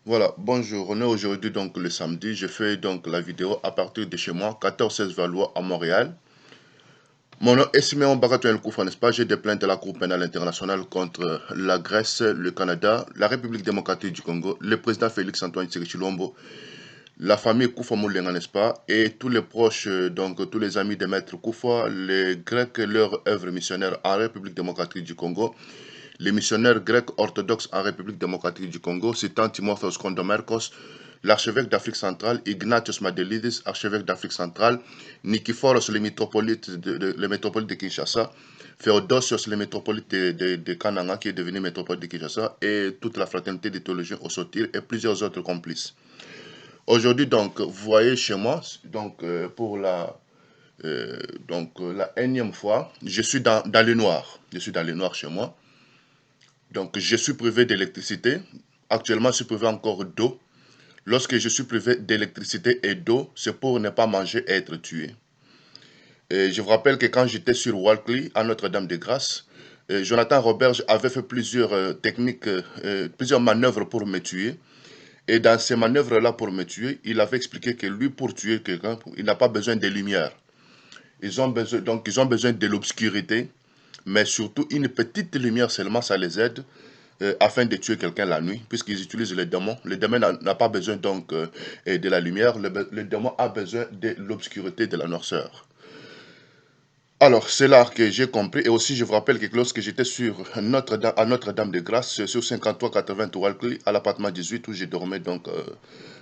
Voilà, bonjour, on est aujourd'hui donc le samedi, je fais donc la vidéo à partir de chez moi, 14-16 Valois à Montréal. Mon nom est Siméon Bagatouel Koufa, n'est-ce pas? J'ai des plaintes à la Cour pénale internationale contre la Grèce, le Canada, la République démocratique du Congo, le président Félix Antoine Tshisekedi, la famille Koufa Moulenga, n'est-ce pas? Et tous les proches, donc tous les amis de Maître Koufa, les Grecs et leur œuvre missionnaire en République démocratique du Congo, les missionnaires grecs orthodoxes en République démocratique du Congo, citant Timotheos Kondomerkos, l'archevêque d'Afrique centrale, Ignatius Madelidis, archevêque d'Afrique centrale, Nikiforos, le métropolite de Kinshasa, Théodosios, le métropolite de Kananga, qui est devenu métropolite de Kinshasa, et toute la fraternité des théologiens au Sotir, et plusieurs autres complices. Aujourd'hui, donc, vous voyez chez moi, donc, pour la énième fois, je suis dans le noir. Je suis dans le noir chez moi. Donc, je suis privé d'électricité. Actuellement, je suis privé encore d'eau. Lorsque je suis privé d'électricité et d'eau, c'est pour ne pas manger et être tué. Et je vous rappelle que quand j'étais sur Walkley, à Notre-Dame-de-Grâce, Jonathan Roberge avait fait plusieurs techniques, plusieurs manœuvres pour me tuer. Et dans ces manœuvres-là pour me tuer, il avait expliqué que lui, pour tuer quelqu'un, il n'a pas besoin de lumière. Ils ont besoin de l'obscurité, mais surtout une petite lumière seulement, ça les aide afin de tuer quelqu'un la nuit, puisqu'ils utilisent les démons. Le démon n'a pas besoin donc de la lumière, le démon a besoin de l'obscurité, de la noirceur. Alors, c'est là que j'ai compris, et aussi je vous rappelle que lorsque j'étais à Notre-Dame-de-Grâce, sur 53-80 Walkley, à l'appartement 18, où j'ai dormi donc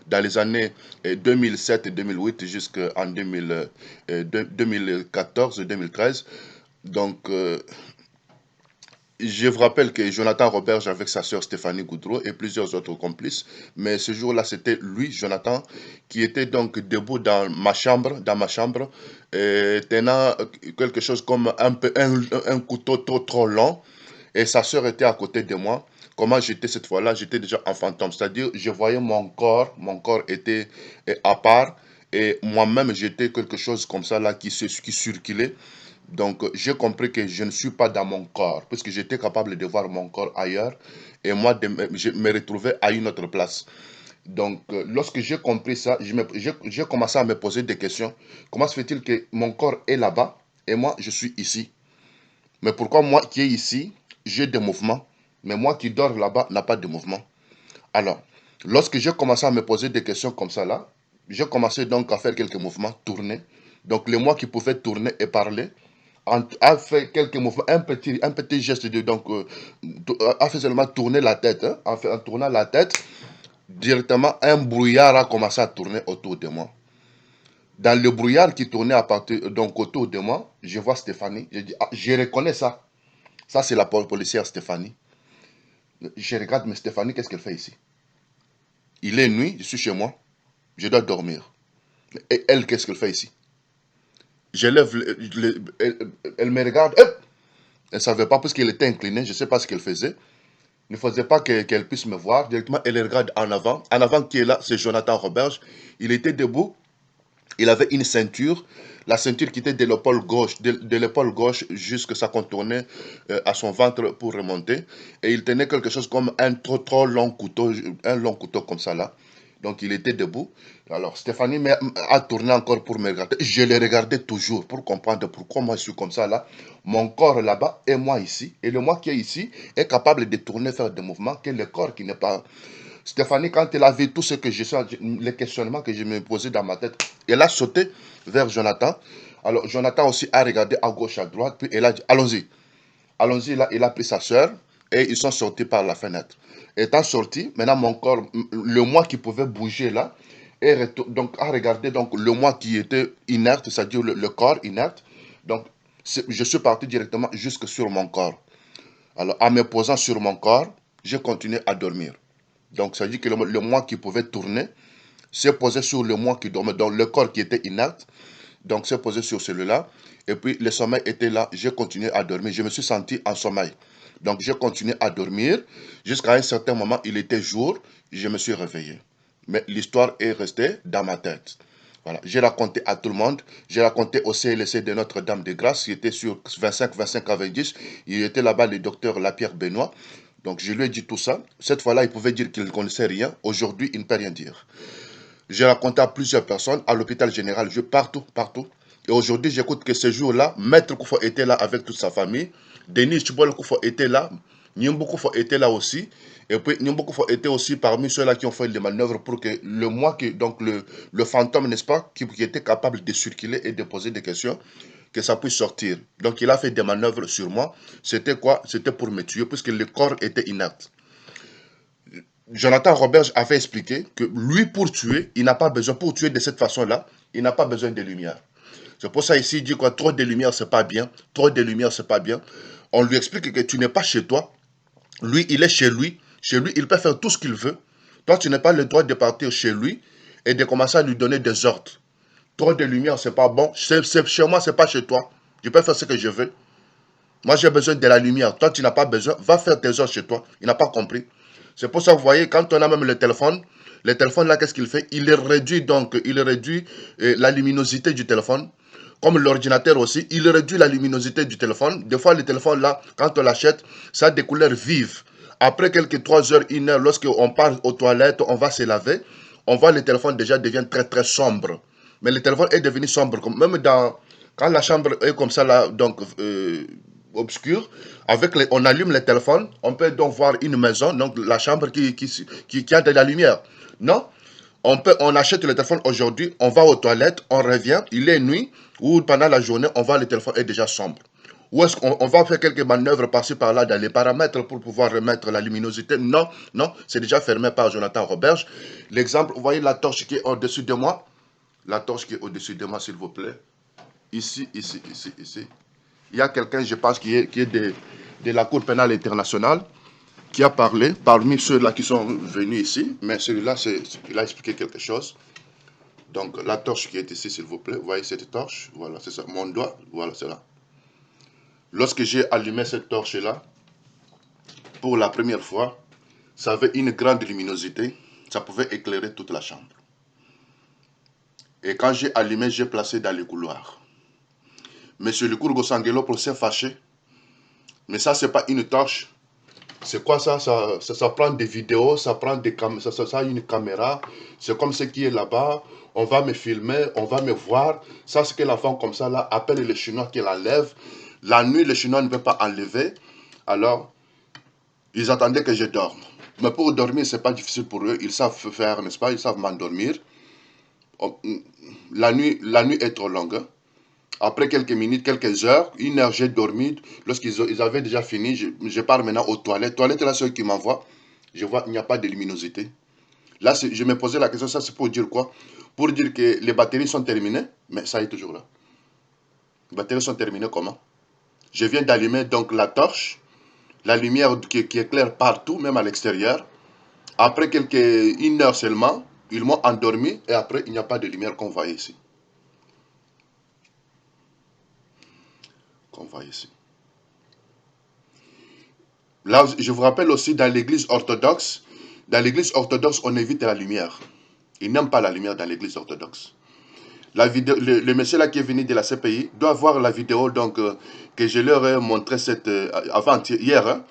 dans les années 2007 et 2008 jusqu'en 2014-2013. Donc, je vous rappelle que Jonathan Roberge avec sa sœur Stéphanie Goudreau et plusieurs autres complices, mais ce jour-là, c'était lui, Jonathan, qui était donc debout dans ma chambre, tenant quelque chose comme un couteau trop long, et sa sœur était à côté de moi. Comment j'étais cette fois-là? J'étais déjà en fantôme, c'est-à-dire je voyais mon corps était à part, et moi-même j'étais quelque chose comme ça là qui circulait. Donc, j'ai compris que je ne suis pas dans mon corps, puisque j'étais capable de voir mon corps ailleurs, et moi, je me retrouvais à une autre place. Donc, lorsque j'ai compris ça, j'ai commencé à me poser des questions. Comment se fait-il que mon corps est là-bas, et moi, je suis ici? Mais pourquoi moi qui est ici, j'ai des mouvements, mais moi qui dors là-bas n'a pas de mouvement? Alors, lorsque j'ai commencé à me poser des questions comme ça là, j'ai commencé donc à faire quelques mouvements, tourner. Donc, le moi qui pouvait tourner et parler, a fait quelques mouvements, un petit geste a fait seulement tourner la tête. Hein, en tournant la tête, directement, un brouillard a commencé à tourner autour de moi. Dans le brouillard qui tournait donc autour de moi, je vois Stéphanie. Je dis, ah, je reconnais ça. Ça, c'est la policière Stéphanie. Je regarde, mais Stéphanie, qu'est-ce qu'elle fait ici? Il est nuit, je suis chez moi, je dois dormir. Et elle, qu'est-ce qu'elle fait ici? Je lève, elle me regarde, hop. Elle ne savait pas, puisqu'elle était inclinée, je ne sais pas ce qu'elle faisait. Ne faisait pas qu'elle puisse me voir. Directement, elle regarde en avant. En avant qui est là, c'est Jonathan Roberge. Il était debout. Il avait une ceinture. La ceinture qui était de l'épaule gauche jusqu'à ça contournait à son ventre pour remonter. Et il tenait quelque chose comme un trop long couteau, un long couteau comme ça là. Donc il était debout. Alors Stéphanie a tourné encore pour me regarder. Je le regardais toujours pour comprendre pourquoi moi je suis comme ça là. Mon corps là-bas et moi ici. Et le moi qui est ici est capable de tourner, faire des mouvements que le corps qui n'est pas. Stéphanie, quand elle a vu tout ce que je sais, les questionnements que je me posais dans ma tête, elle a sauté vers Jonathan. Alors Jonathan aussi a regardé à gauche, à droite, puis elle a dit, allons-y. Allons-y, là, il a pris sa soeur et ils sont sortis par la fenêtre. Étant sortis, maintenant mon corps, le moi qui pouvait bouger là, donc a regardé donc le moi qui était inerte, c'est-à-dire le corps inerte. Donc je suis parti directement jusque sur mon corps. Alors en me posant sur mon corps, j'ai continué à dormir. Donc ça veut dire que le moi qui pouvait tourner s'est posé sur le moi qui dormait, donc le corps qui était inerte, donc s'est posé sur celui-là. Et puis le sommeil était là, j'ai continué à dormir, je me suis senti en sommeil. Donc j'ai continué à dormir, jusqu'à un certain moment, il était jour, je me suis réveillé. Mais l'histoire est restée dans ma tête. Voilà. J'ai raconté à tout le monde, j'ai raconté au CLC de Notre-Dame de Grâce, qui était sur 25-25 à 20. Il était là-bas le docteur Lapierre Benoît. Donc je lui ai dit tout ça. Cette fois-là, il pouvait dire qu'il ne connaissait rien. Aujourd'hui, il ne peut rien dire. J'ai raconté à plusieurs personnes, à l'hôpital général, je partout, partout. Et aujourd'hui, j'écoute que ce jour-là, Maître Koufo était là avec toute sa famille. Denis Chibol Koufo était là. Nyimbo Koufo était là aussi. Et puis Nyimbo Koufo était aussi parmi ceux-là qui ont fait les manœuvres pour que le moi, donc le fantôme, n'est-ce pas, qui était capable de circuler et de poser des questions, que ça puisse sortir. Donc il a fait des manœuvres sur moi. C'était quoi? C'était pour me tuer, puisque le corps était inerte. Jonathan Roberge avait expliqué que lui, pour tuer, il n'a pas besoin, pour tuer de cette façon-là, il n'a pas besoin de lumière. C'est pour ça ici, il dit quoi, trop de lumière, c'est pas bien, trop de lumière, c'est pas bien. On lui explique que tu n'es pas chez toi, lui, il est chez lui, il peut faire tout ce qu'il veut. Toi, tu n'as pas le droit de partir chez lui et de commencer à lui donner des ordres. Trop de lumière, c'est pas bon, chez moi, c'est pas chez toi. Je peux faire ce que je veux. Moi, j'ai besoin de la lumière. Toi, tu n'as pas besoin. Va faire tes heures chez toi. Il n'a pas compris. C'est pour ça que vous voyez, quand on a même le téléphone là, qu'est-ce qu'il fait? Il réduit la luminosité du téléphone. Comme l'ordinateur aussi, il réduit la luminosité du téléphone. Des fois, le téléphone là, quand on l'achète, ça a des couleurs vives. Après quelques 3 heures, 1 heure, lorsqu'on part aux toilettes, on va se laver, on voit le téléphone déjà devient très très sombre. Mais le téléphone est devenu sombre. Même quand la chambre est comme ça là, donc obscur, on allume le téléphone, on peut donc voir une maison, donc la chambre qui a de la lumière. Non, on achète le téléphone aujourd'hui, on va aux toilettes, on revient, il est nuit, ou pendant la journée, on voit le téléphone est déjà sombre. Ou est-ce qu'on va faire quelques manœuvres par-ci par-là dans les paramètres pour pouvoir remettre la luminosité? Non, non, c'est déjà fermé par Jonathan Roberge. L'exemple, vous voyez la torche qui est au-dessus de moi? La torche qui est au-dessus de moi, s'il vous plaît. Ici, ici, ici, ici. Il y a quelqu'un, je pense, qui est de la Cour pénale internationale, qui a parlé, parmi ceux-là qui sont venus ici, mais celui-là, il a expliqué quelque chose. Donc, la torche qui est ici, s'il vous plaît, vous voyez cette torche? Voilà, c'est ça, mon doigt, voilà, c'est là. Lorsque j'ai allumé cette torche-là, pour la première fois, ça avait une grande luminosité, ça pouvait éclairer toute la chambre. Et quand j'ai allumé, j'ai placé dans le couloir. Monsieur Lukurgo Sangelopoulos s'est fâché, mais ça, c'est pas une torche. C'est quoi ça? Ça prend des vidéos, ça prend ça a une caméra. C'est comme ce qui est là-bas. On va me filmer, on va me voir. Ça, c'est que l'enfant comme ça, là, appelle les Chinois qui l'enlèvent. La nuit, les Chinois ne peuvent pas enlever. Alors, ils attendaient que je dorme. Mais pour dormir, c'est pas difficile pour eux. Ils savent faire, n'est-ce pas? Ils savent m'endormir. La nuit est trop longue. Après quelques minutes, quelques heures, 1 heure, j'ai dormi. Lorsqu'ils avaient déjà fini, je pars maintenant aux toilettes. Toilettes, là, ceux qui m'envoient, je vois qu'il n'y a pas de luminosité. Là, je me posais la question, ça c'est pour dire quoi? Pour dire que les batteries sont terminées, mais ça est toujours là. Les batteries sont terminées comment? Je viens d'allumer donc la torche, la lumière qui éclaire partout, même à l'extérieur. Après 1 heure seulement, ils m'ont endormi et après, il n'y a pas de lumière qu'on voit ici. Qu'on voit ici. Là, je vous rappelle aussi, dans l'église orthodoxe, on évite la lumière. Ils n'aiment pas la lumière dans l'église orthodoxe. Le monsieur là qui est venu de la CPI doit voir la vidéo donc, que je leur ai montré hier. Hein.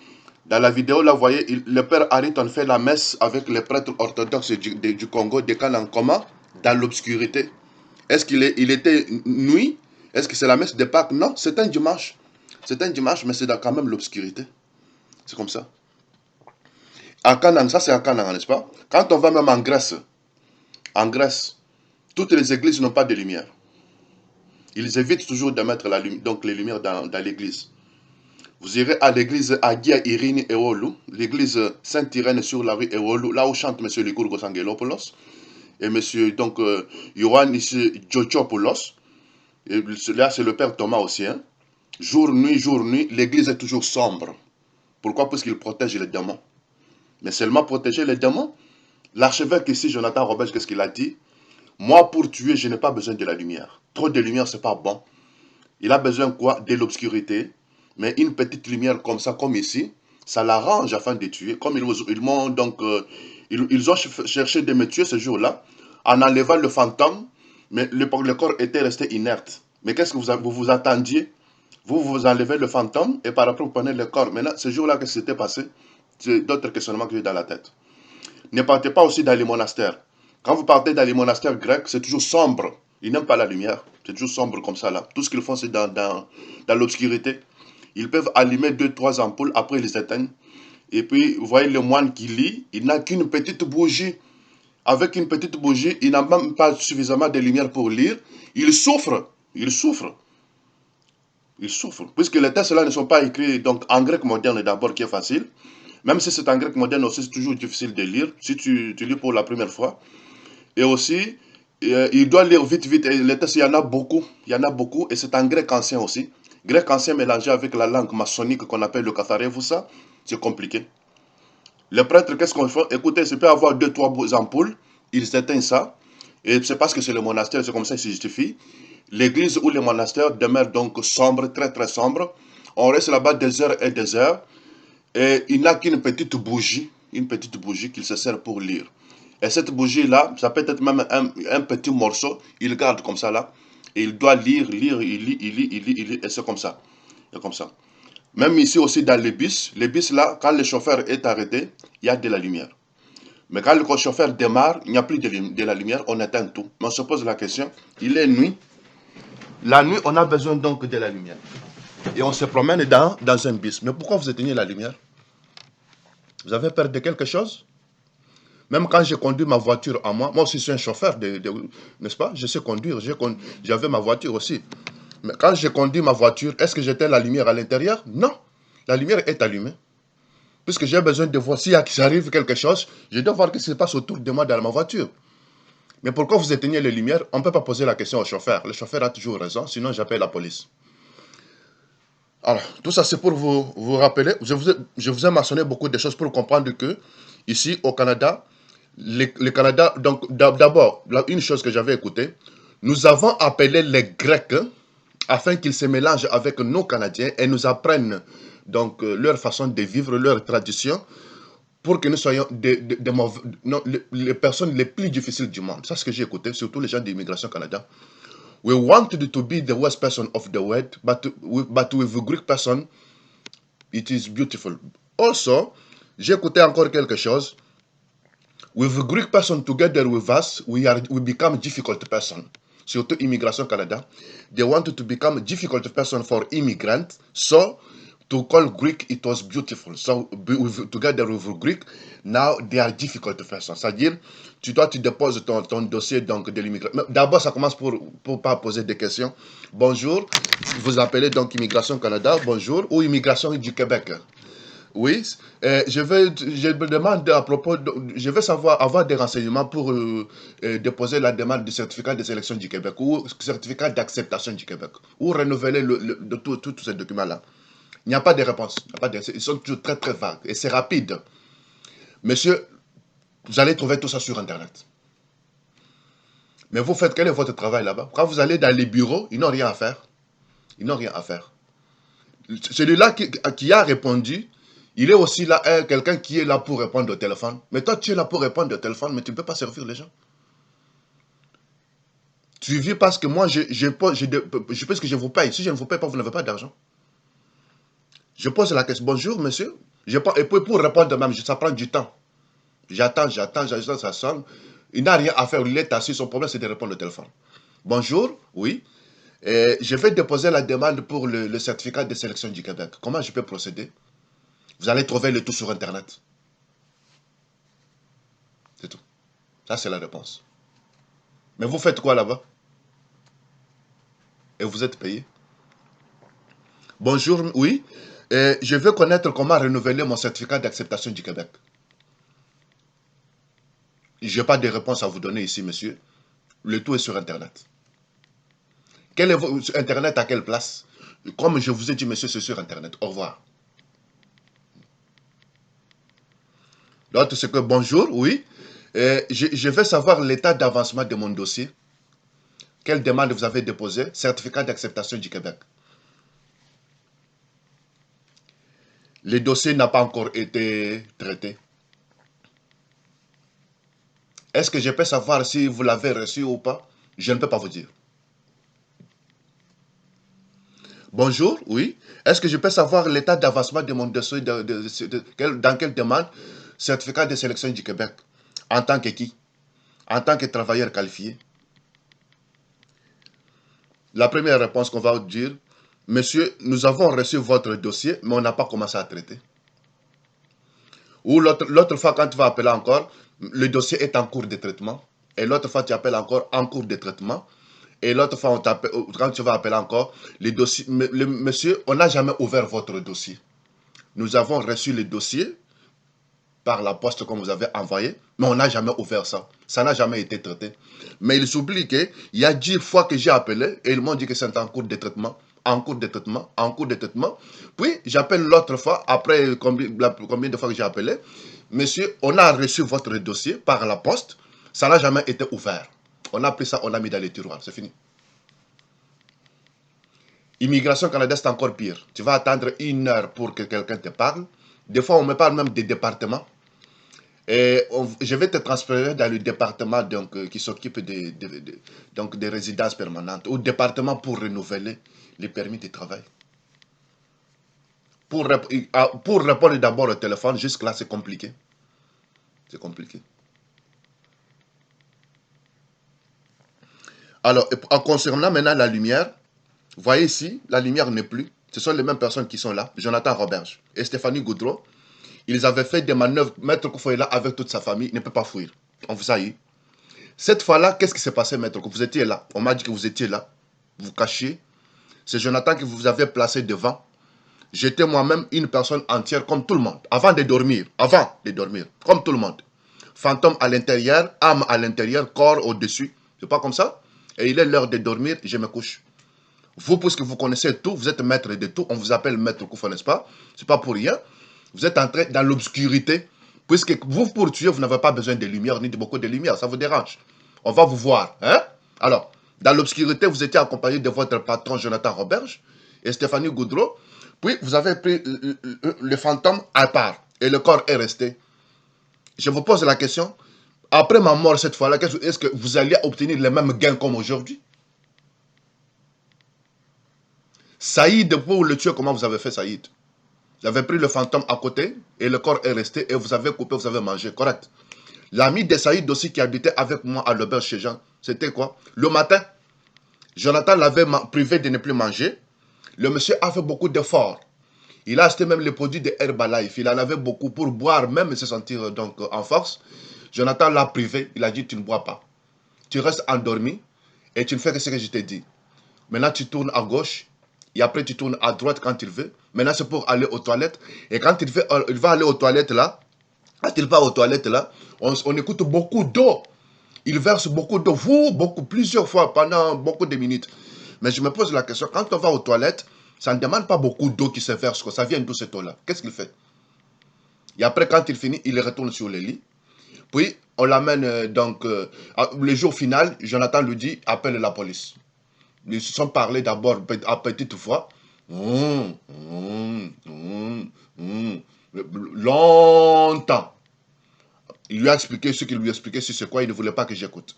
Dans la vidéo, là, vous voyez, le père Hariton fait la messe avec les prêtres orthodoxes du Congo, de Kanankoma, dans l'obscurité. Est-ce il était nuit? Est-ce que c'est la messe de Pâques? Non, c'est un dimanche. C'est un dimanche, mais c'est dans quand même l'obscurité. C'est comme ça. À Canaan, ça c'est à Canaan, n'est-ce pas? Quand on va même en Grèce, toutes les églises n'ont pas de lumière. Ils évitent toujours de mettre donc les lumières dans l'église. Vous irez à l'église Agia Irene Eolu, l'église Sainte-Irène sur la rue Eolu, là où chante M. Likurgo Sangelopoulos, et M. donc Ioannis Djotchopoulos, et là c'est le père Thomas aussi. Hein. Jour, nuit, l'église est toujours sombre. Pourquoi? Parce qu'il protège les démons. Mais seulement protéger les démons. L'archevêque ici, Jonathan Roberge, qu'est-ce qu'il a dit? Moi, pour tuer, je n'ai pas besoin de la lumière. Trop de lumière, c'est pas bon. Il a besoin quoi? De l'obscurité. Mais une petite lumière comme ça, comme ici, ça l'arrange afin de tuer. Comme ils m'ont donc, ils ont cherché de me tuer ce jour-là, en enlevant le fantôme, mais le corps était resté inerte. Mais qu'est-ce que vous attendiez? Vous enlevez le fantôme et par après vous prenez le corps. Maintenant, ce jour-là, qu'est-ce qui s'était passé? C'est d'autres questionnements que j'ai dans la tête. Ne partez pas aussi dans les monastères. Quand vous partez dans les monastères grecs, c'est toujours sombre. Ils n'aiment pas la lumière. C'est toujours sombre comme ça là. Tout ce qu'ils font, c'est dans l'obscurité. Ils peuvent allumer deux, trois ampoules, après ils les éteignent. Et puis, vous voyez le moine qui lit, il n'a qu'une petite bougie. Avec une petite bougie, il n'a même pas suffisamment de lumière pour lire. Il souffre. Il souffre. Il souffre. Puisque les textes là ne sont pas écrits donc, en grec moderne d'abord, qui est facile. Même si c'est en grec moderne aussi, c'est toujours difficile de lire. Si tu lis pour la première fois. Et aussi, il doit lire vite, vite. Et les textes, il y en a beaucoup. Il y en a beaucoup. Et c'est en grec ancien aussi. Grec ancien mélangé avec la langue maçonnique qu'on appelle le katharevoussa. C'est compliqué. Les prêtres, qu'est-ce qu'on fait? Écoutez, ça peut avoir deux, trois ampoules. Ils éteignent ça. Et c'est parce que c'est le monastère, c'est comme ça que ça se justifie. L'église ou le monastère demeure donc sombre, très très sombre. On reste là-bas des heures et des heures. Et il n'a qu'une petite bougie qu'il se sert pour lire. Et cette bougie-là, ça peut être même un petit morceau, il garde comme ça là. Et il doit lire, lire, il lit, il lit, il lit, il lit, et c'est comme ça. C'est comme ça. Même ici aussi dans les bus là, quand le chauffeur est arrêté, il y a de la lumière. Mais quand le chauffeur démarre, il n'y a plus de la lumière, on éteint tout. Mais on se pose la question, il est nuit. La nuit, on a besoin donc de la lumière. Et on se promène dans un bus. Mais pourquoi vous éteignez la lumière? Vous avez peur de quelque chose? Même quand j'ai conduit ma voiture à moi aussi je suis un chauffeur, n'est-ce pas? Je sais conduire, j'avais ma voiture aussi. Mais quand j'ai conduit ma voiture, est-ce que j'éteins la lumière à l'intérieur? Non. La lumière est allumée. Puisque j'ai besoin de voir s'il arrive quelque chose, je dois voir ce qui se passe autour de moi dans ma voiture. Mais pourquoi vous éteignez les lumières? On ne peut pas poser la question au chauffeur. Le chauffeur a toujours raison, sinon j'appelle la police. Alors, tout ça c'est pour vous rappeler. Je vous ai mentionné beaucoup de choses pour comprendre que, ici au Canada, le Canada, donc d'abord, une chose que j'avais écoutée, nous avons appelé les Grecs afin qu'ils se mélangent avec nos Canadiens et nous apprennent donc leur façon de vivre, leur tradition, pour que nous soyons non, les personnes les plus difficiles du monde. C'est ce que j'ai écouté, surtout les gens d'immigration Canada. We wanted to be the worst person of the world, but with a Greek person, it is beautiful. Also, j'ai écouté encore quelque chose. With a Greek person together with us, we become difficult person. Surtout Immigration Canada. They wanted to become difficult person for immigrants. So, to call Greek, it was beautiful. So, together with Greek, now they are difficult person. C'est-à-dire, tu déposes ton dossier donc, de l'immigration. D'abord, ça commence pour pas poser des questions. Bonjour, vous appelez donc Immigration Canada, bonjour, ou Immigration du Québec. Oui, je me demande à propos, je veux savoir, avoir des renseignements pour déposer la demande de certificat de sélection du Québec ou certificat d'acceptation du Québec ou renouveler tous ces documents-là. Il n'y a pas de réponse. Ils sont toujours très très vagues et c'est rapide. Monsieur, vous allez trouver tout ça sur Internet. Mais vous faites quel est votre travail là-bas? Quand vous allez dans les bureaux, ils n'ont rien à faire. Ils n'ont rien à faire. Celui-là qui a répondu, il est aussi là, quelqu'un qui est là pour répondre au téléphone. Mais toi, tu es là pour répondre au téléphone, mais tu ne peux pas servir les gens. Tu vis parce que moi, je pense que je vous paye. Si je ne vous paye pas, vous n'avez pas d'argent. Je pose la question, bonjour monsieur. Et puis pour répondre même, ça prend du temps. J'attends, ça sonne. Il n'a rien à faire, il est assis, son problème c'est de répondre au téléphone. Bonjour, oui. Je vais déposer la demande pour le certificat de sélection du Québec. Comment je peux procéder? Vous allez trouver le tout sur Internet. C'est tout. Ça, c'est la réponse. Mais vous faites quoi là-bas? Et vous êtes payé? Bonjour, oui. Je veux connaître comment renouveler mon certificat d'acceptation du Québec. Je n'ai pas de réponse à vous donner ici, monsieur. Le tout est sur Internet. Quel est Internet à quelle place? Comme je vous ai dit, monsieur, c'est sur Internet. Au revoir. L'autre, c'est que bonjour, oui. Je veux savoir l'état d'avancement de mon dossier. Quelle demande vous avez déposée? Certificat d'acceptation du Québec. Le dossier n'a pas encore été traité. Est-ce que je peux savoir si vous l'avez reçu ou pas? Je ne peux pas vous dire. Bonjour, oui. Est-ce que je peux savoir l'état d'avancement de mon dossier, dans quelle demande certificat de sélection du Québec? En tant que qui? En tant que travailleur qualifié? La première réponse qu'on va dire, monsieur, nous avons reçu votre dossier, mais on n'a pas commencé à traiter. Ou l'autre fois, quand tu vas appeler encore, le dossier est en cours de traitement. Et l'autre fois, tu appelles encore en cours de traitement. Et l'autre fois, quand tu vas appeler encore, monsieur, on n'a jamais ouvert votre dossier. Nous avons reçu le dossier par la poste qu'on vous avait envoyé, mais on n'a jamais ouvert ça. Ça n'a jamais été traité. Mais il s'oublie qu'il y a 10 fois que j'ai appelé et ils m'ont dit que c'est en cours de traitement, en cours de traitement, en cours de traitement. Puis j'appelle l'autre fois, après combien de fois que j'ai appelé, monsieur, on a reçu votre dossier par la poste, ça n'a jamais été ouvert. On a pris ça, on a mis dans les tiroirs, c'est fini. Immigration Canada, c'est encore pire. Tu vas attendre 1 heure pour que quelqu'un te parle. Des fois, on me parle même des départements. Et je vais te transférer dans le département donc, qui s'occupe donc, des résidences permanentes, au département pour renouveler les permis de travail. Pour répondre d'abord au téléphone, jusque-là, c'est compliqué. C'est compliqué. Alors, en concernant maintenant la lumière, voyez ici, la lumière n'est plus. Ce sont les mêmes personnes qui sont là, Jonathan Roberge et Stéphanie Goudreau. Ils avaient fait des manœuvres. Maître Koufo est là avec toute sa famille, il ne peut pas fuir. On vous a eu. Cette fois-là, qu'est-ce qui s'est passé, Maître Koufo? Vous étiez là. On m'a dit que vous étiez là. Vous cachiez. C'est Jonathan que vous avez placé devant. J'étais moi-même une personne entière comme tout le monde. Avant de dormir, comme tout le monde. Fantôme à l'intérieur, âme à l'intérieur, corps au-dessus. C'est pas comme ça? Et il est l'heure de dormir, je me couche. Vous, puisque vous connaissez tout, vous êtes maître de tout, on vous appelle Maître Koufo, n'est-ce pas? C'est pas pour rien. Vous êtes entré dans l'obscurité. Puisque vous, pour tuer, vous n'avez pas besoin de lumière, ni de beaucoup de lumière. Ça vous dérange. On va vous voir. Hein? Alors, dans l'obscurité, vous étiez accompagné de votre patron Jonathan Roberge et Stéphanie Goudreau. Puis, vous avez pris le fantôme à part. Et le corps est resté. Je vous pose la question. Après ma mort cette fois-là, est-ce que vous alliez obtenir les mêmes gains comme aujourd'hui? Saïd, pour le tuer, comment vous avez fait Saïd? Vous avez pris le fantôme à côté et le corps est resté et vous avez coupé, vous avez mangé, correct. L'ami de Saïd aussi qui habitait avec moi à l'auberge chez Jean, c'était quoi? Le matin, Jonathan l'avait privé de ne plus manger. Le monsieur a fait beaucoup d'efforts. Il a acheté même les produits de Herbalife. Il en avait beaucoup pour boire, même et se sentir donc en force. Jonathan l'a privé. Il a dit, tu ne bois pas. Tu restes endormi et tu ne fais que ce que je t'ai dit. Maintenant, tu tournes à gauche et après, tu tournes à droite quand il veut. Maintenant, c'est pour aller aux toilettes. Et quand il va aller aux toilettes là, quand il va aux toilettes là, on écoute beaucoup d'eau. Il verse beaucoup d'eau, plusieurs fois pendant beaucoup de minutes. Mais je me pose la question, quand on va aux toilettes, ça ne demande pas beaucoup d'eau qui se verse, ça vient d'où cette eau-là? Qu'est-ce qu'il fait? Et après, quand il finit, il retourne sur le lit. Puis, on l'amène le jour final, Jonathan lui dit, appelle la police. Ils se sont parlé d'abord à petite voix. Longtemps. Il lui a expliqué ce qu'il lui expliquait sur c'est quoi, il ne voulait pas que j'écoute.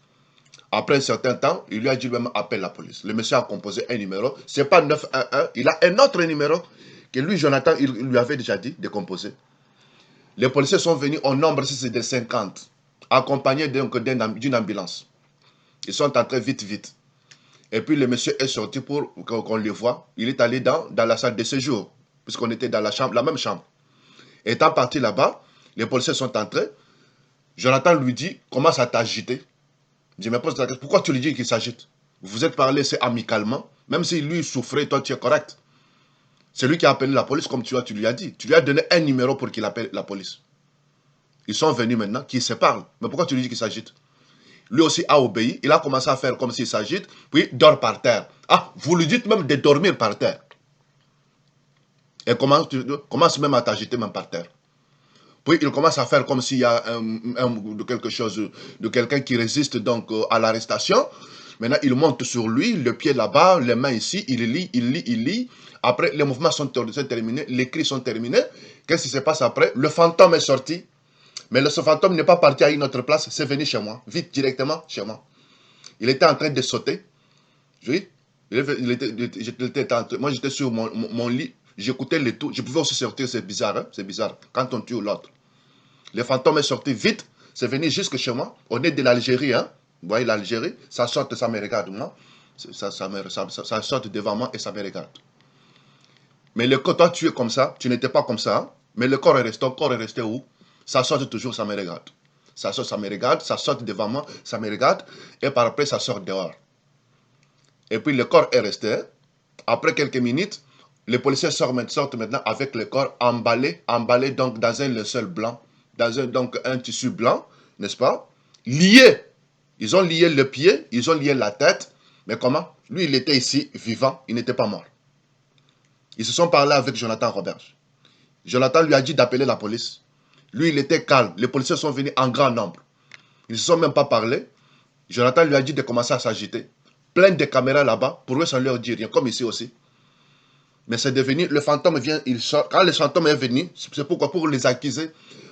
Après un certain temps, il lui a dit même appelle la police. Le monsieur a composé un numéro, c'est pas 911, il a un autre numéro que lui, Jonathan, il lui avait déjà dit de composer. Les policiers sont venus au nombre de 50, accompagnés d'une ambulance. Ils sont entrés vite. Et puis le monsieur est sorti pour qu'on le voie. Il est allé dans la salle de séjour, puisqu'on était dans la même chambre. Étant parti là-bas, les policiers sont entrés. Jonathan lui dit, commence à t'agiter. Je me pose la question, pourquoi tu lui dis qu'il s'agite? Vous êtes parlé, c'est amicalement. Même si lui souffrait, toi tu es correct. C'est lui qui a appelé la police comme tu lui as dit. Tu lui as donné un numéro pour qu'il appelle la police. Ils sont venus maintenant, qu'ils se parlent. Mais pourquoi tu lui dis qu'il s'agite? Lui aussi a obéi. Il a commencé à faire comme s'il s'agite, puis dort par terre. Ah, vous lui dites même de dormir par terre. Et commence même à t'agiter même par terre. Puis il commence à faire comme s'il y a quelque chose, de quelqu'un qui résiste donc à l'arrestation. Maintenant, il monte sur lui, le pied là-bas, les mains ici, il lit. Après, les mouvements sont terminés, les cris sont terminés. Qu'est-ce qui se passe après? Le fantôme est sorti. Mais ce fantôme n'est pas parti à une autre place, c'est venu chez moi, vite, directement chez moi. Il était en train de sauter. Oui. Moi, j'étais sur mon lit, j'écoutais les tours. Je pouvais aussi sortir, c'est bizarre, hein? C'est bizarre. Quand on tue l'autre. Le fantôme est sorti vite, c'est venu jusque chez moi. On est de l'Algérie, hein? Vous voyez l'Algérie? Ça sort, ça me regarde, moi. Ça sort devant moi et ça me regarde. Mais le corps, toi, tu es comme ça, tu n'étais pas comme ça, hein? Mais le corps est resté, ton corps est resté où? Ça sort toujours, ça me regarde. Ça sort, ça me regarde, ça sort devant moi, ça me regarde, et par après, ça sort dehors. Et puis le corps est resté. Après quelques minutes, les policiers sortent maintenant avec le corps emballé donc dans un linceul blanc, dans donc un tissu blanc, n'est-ce pas? Lié. Ils ont lié le pied, ils ont lié la tête. Mais comment? Lui, il était ici, vivant, il n'était pas mort. Ils se sont parlé avec Jonathan Roberge. Jonathan lui a dit d'appeler la police. Lui, il était calme. Les policiers sont venus en grand nombre. Ils ne se sont même pas parlé. Jonathan lui a dit de commencer à s'agiter. Plein de caméras là-bas. Pour eux, ça ne leur dit rien, comme ici aussi. Mais c'est devenu, le fantôme vient, il sort. Quand le fantôme est venu, c'est pourquoi? Pour les accuser.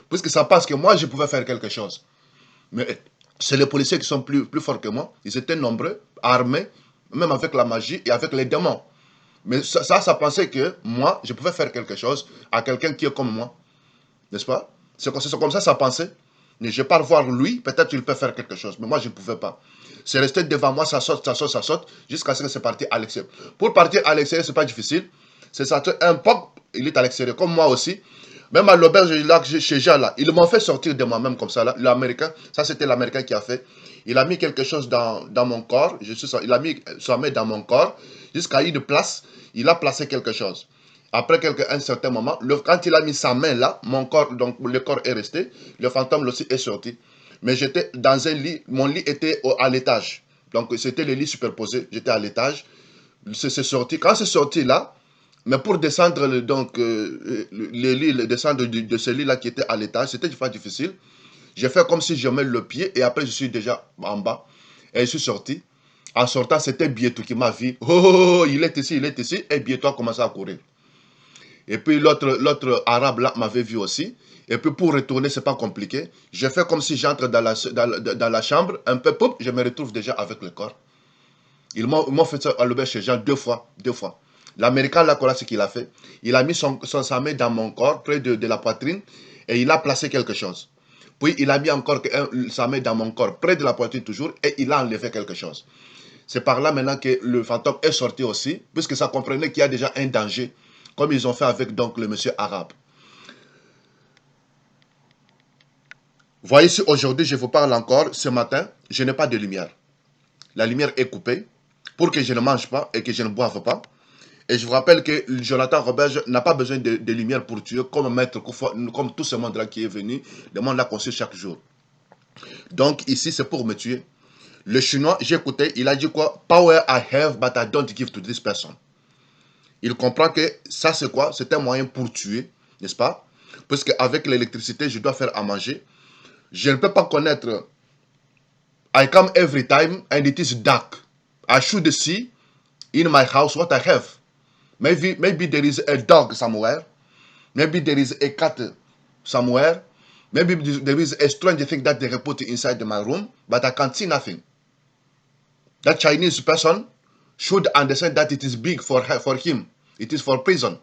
Puisque ça passe que moi, je pouvais faire quelque chose. Mais c'est les policiers qui sont plus forts que moi. Ils étaient nombreux, armés, même avec la magie et avec les démons. Mais ça pensait que moi, je pouvais faire quelque chose à quelqu'un qui est comme moi. N'est-ce pas? C'est comme ça pensait. Mais je pars voir lui, peut-être qu'il peut faire quelque chose. Mais moi, je ne pouvais pas. C'est resté devant moi, ça saute, jusqu'à ce que c'est parti à l'extérieur. Pour partir à l'extérieur, ce n'est pas difficile. C'est ça, un pop, il est à l'extérieur, comme moi aussi. Même à l'auberge, là, chez Jean, là, ils m'ont fait sortir de moi-même comme ça, là. L'Américain, ça c'était l'Américain qui a fait. Il a mis quelque chose dans mon corps. Il a mis sa main dans mon corps, jusqu'à une place, il a placé quelque chose. Après un certain moment, quand il a mis sa main là, mon corps, donc le corps est resté, le fantôme aussi est sorti. Mais j'étais dans un lit, mon lit était à l'étage. Donc c'était le lit superposé, j'étais à l'étage. C'est sorti. Quand c'est sorti là, mais pour descendre donc le lit, descendre de ce lit là qui était à l'étage, c'était pas difficile. J'ai fait comme si je mets le pied et après je suis déjà en bas. Et je suis sorti. En sortant, c'était Bietou qui m'a vu. Oh, oh, oh, il est ici, il est ici. Et Bietou a commencé à courir. Et puis l'autre arabe là m'avait vu aussi. Et puis pour retourner, c'est pas compliqué. Je fais comme si j'entre dans la chambre, un peu, pop, je me retrouve déjà avec le corps. Ils m'ont fait ça à l'auberge chez Jean deux fois. L'Américain là, voilà ce qu'il a fait. Il a mis sa main dans mon corps, près de la poitrine, et il a placé quelque chose. Puis il a mis encore sa main dans mon corps, près de la poitrine toujours, et il a enlevé quelque chose. C'est par là maintenant que le fantôme est sorti aussi, puisque ça comprenait qu'il y a déjà un danger, comme ils ont fait avec donc le monsieur arabe. Voyez ici, aujourd'hui, je vous parle encore, ce matin, je n'ai pas de lumière. La lumière est coupée pour que je ne mange pas et que je ne boive pas. Et je vous rappelle que Jonathan Roberge n'a pas besoin de lumière pour tuer, comme Maître Koufou, comme tout ce monde-là qui est venu, le monde l'a conçu chaque jour. Donc ici, c'est pour me tuer. Le chinois, j'ai écouté, il a dit quoi? Power I have, but I don't give to this person. Il comprend que ça, c'est quoi? C'est un moyen pour tuer, n'est-ce pas? Parce qu'avec l'électricité, je dois faire à manger. Je ne peux pas connaître. I come every time and it is dark. I should see in my house what I have. Maybe there is a dog somewhere. Maybe there is a cat somewhere. Maybe there is a strange thing that they have put inside my room, but I can't see nothing. That Chinese person should understand that it is big for him. It is for prison.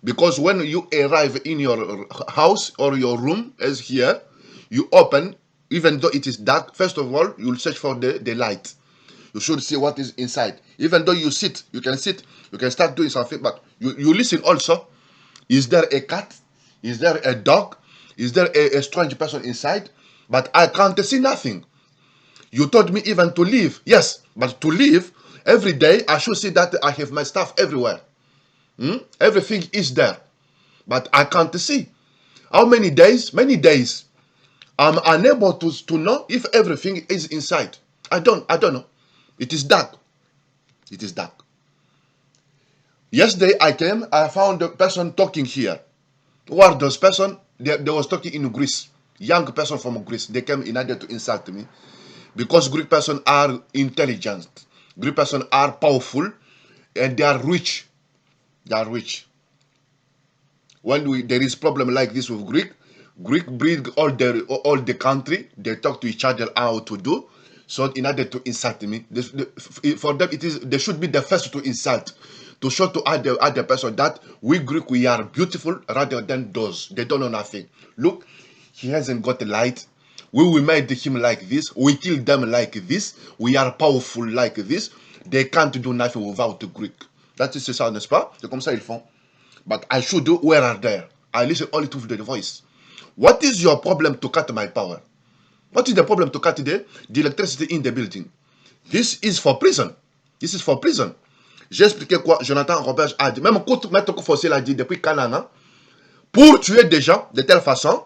Because when you arrive in your house or your room, as here, you open, even though it is dark, first of all, you will search for the light. You should see what is inside. Even though you sit, you can start doing something, but you listen also. Is there a cat? Is there a dog? Is there a strange person inside? But I can't see nothing. You told me even to leave. Yes, but to leave, every day I should see that I have my stuff everywhere. Everything is there. But I can't see. How many days? Many days. I'm unable to know if everything is inside. I don't know. It is dark. It is dark. Yesterday I came, I found a person talking here. Who are those person? They was talking in Greece. Young person from Greece. They came in order to insult me. Because Greek person are intelligent. Greek person are powerful. And they are rich. They are rich. When there is problem like this with Greek bring all the country. They talk to each other how to do. So in order to insult me, for them they should be the first to insult, to show to other person that we Greek we are beautiful rather than those. They don't know nothing. Look, he hasn't got the light. We will make him like this. We kill them like this. We are powerful like this. They can't do nothing without the Greek. That is ça, n'est-ce pas? C'est comme ça ils font. But I should do where are there. I listen only to the voice. What is your problem to cut my power? What is the problem to cut the electricity in the building? This is for prison. This is for prison. J'ai expliqué quoi Jonathan Robert a dit. Même Maître Fossé l'a dit depuis Canaan. Pour tuer des gens de telle façon,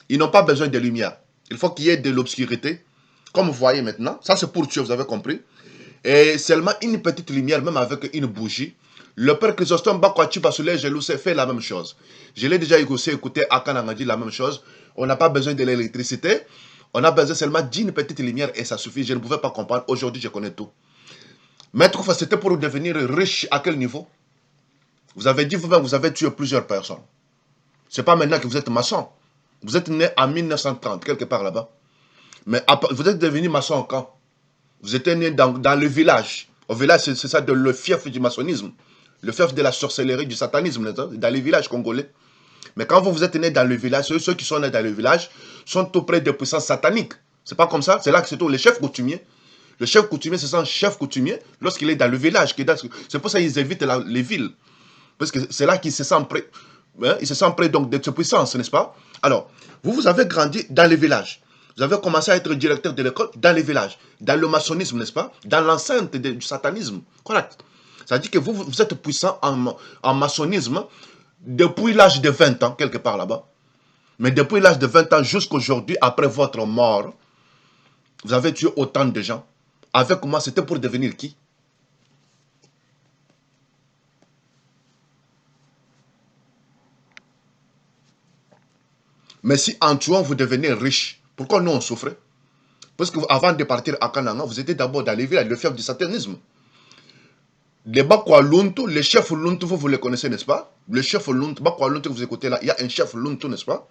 ils n'ont pas besoin de lumière. Il faut qu'il y ait de l'obscurité. Comme vous voyez maintenant, ça c'est pour tuer, vous avez compris. Et seulement une petite lumière, même avec une bougie. Le père Chrysostome Bakwachi Basoulé Jelousé fait la même chose. Je l'ai déjà écouté, Akan m'a dit la même chose. On n'a pas besoin de l'électricité. On a besoin seulement d'une petite lumière et ça suffit. Je ne pouvais pas comprendre. Aujourd'hui, je connais tout. Maître Fossé, c'était pour devenir riche à quel niveau? Vous avez dit vous-même, vous avez tué plusieurs personnes. Ce n'est pas maintenant que vous êtes maçon. Vous êtes né en 1930, quelque part là-bas. Mais vous êtes devenu maçon quand? Vous êtes né dans le village. Au village, c'est ça, le fief du maçonnisme. Le fief de la sorcellerie, du satanisme, dans les villages congolais. Mais quand vous êtes né dans le village, ceux qui sont nés dans le village sont auprès des puissances sataniques. C'est pas comme ça. C'est là que c'est tout. Le chef coutumier. Le chef coutumier, c'est un chef coutumier lorsqu'il est dans le village. C'est pour ça qu'ils évitent les villes. Parce que c'est là qu'ils se sentent prêts. Hein, ils se sentent prêts donc de cette puissance, n'est-ce pas? Alors, vous avez grandi dans les villages. Vous avez commencé à être directeur de l'école dans les villages. Dans le maçonnisme, n'est-ce pas? Dans l'enceinte du satanisme. Correct. Ça veut dire que vous êtes puissant en maçonnisme depuis l'âge de 20 ans, quelque part là-bas. Mais depuis l'âge de 20 ans jusqu'à aujourd'hui, après votre mort, vous avez tué autant de gens. Avec moi, c'était pour devenir qui? Mais si en tuant, vous devenez riche, pourquoi nous on souffrait? Parce qu'avant de partir à Kananga, vous étiez d'abord dans les villes, le fief du satanisme. Les Bakwa Luntu, les chefs Luntu, vous les connaissez, n'est-ce pas? Le chef Luntu, Bakwa Luntu que vous écoutez là, il y a un chef Luntu, n'est-ce pas?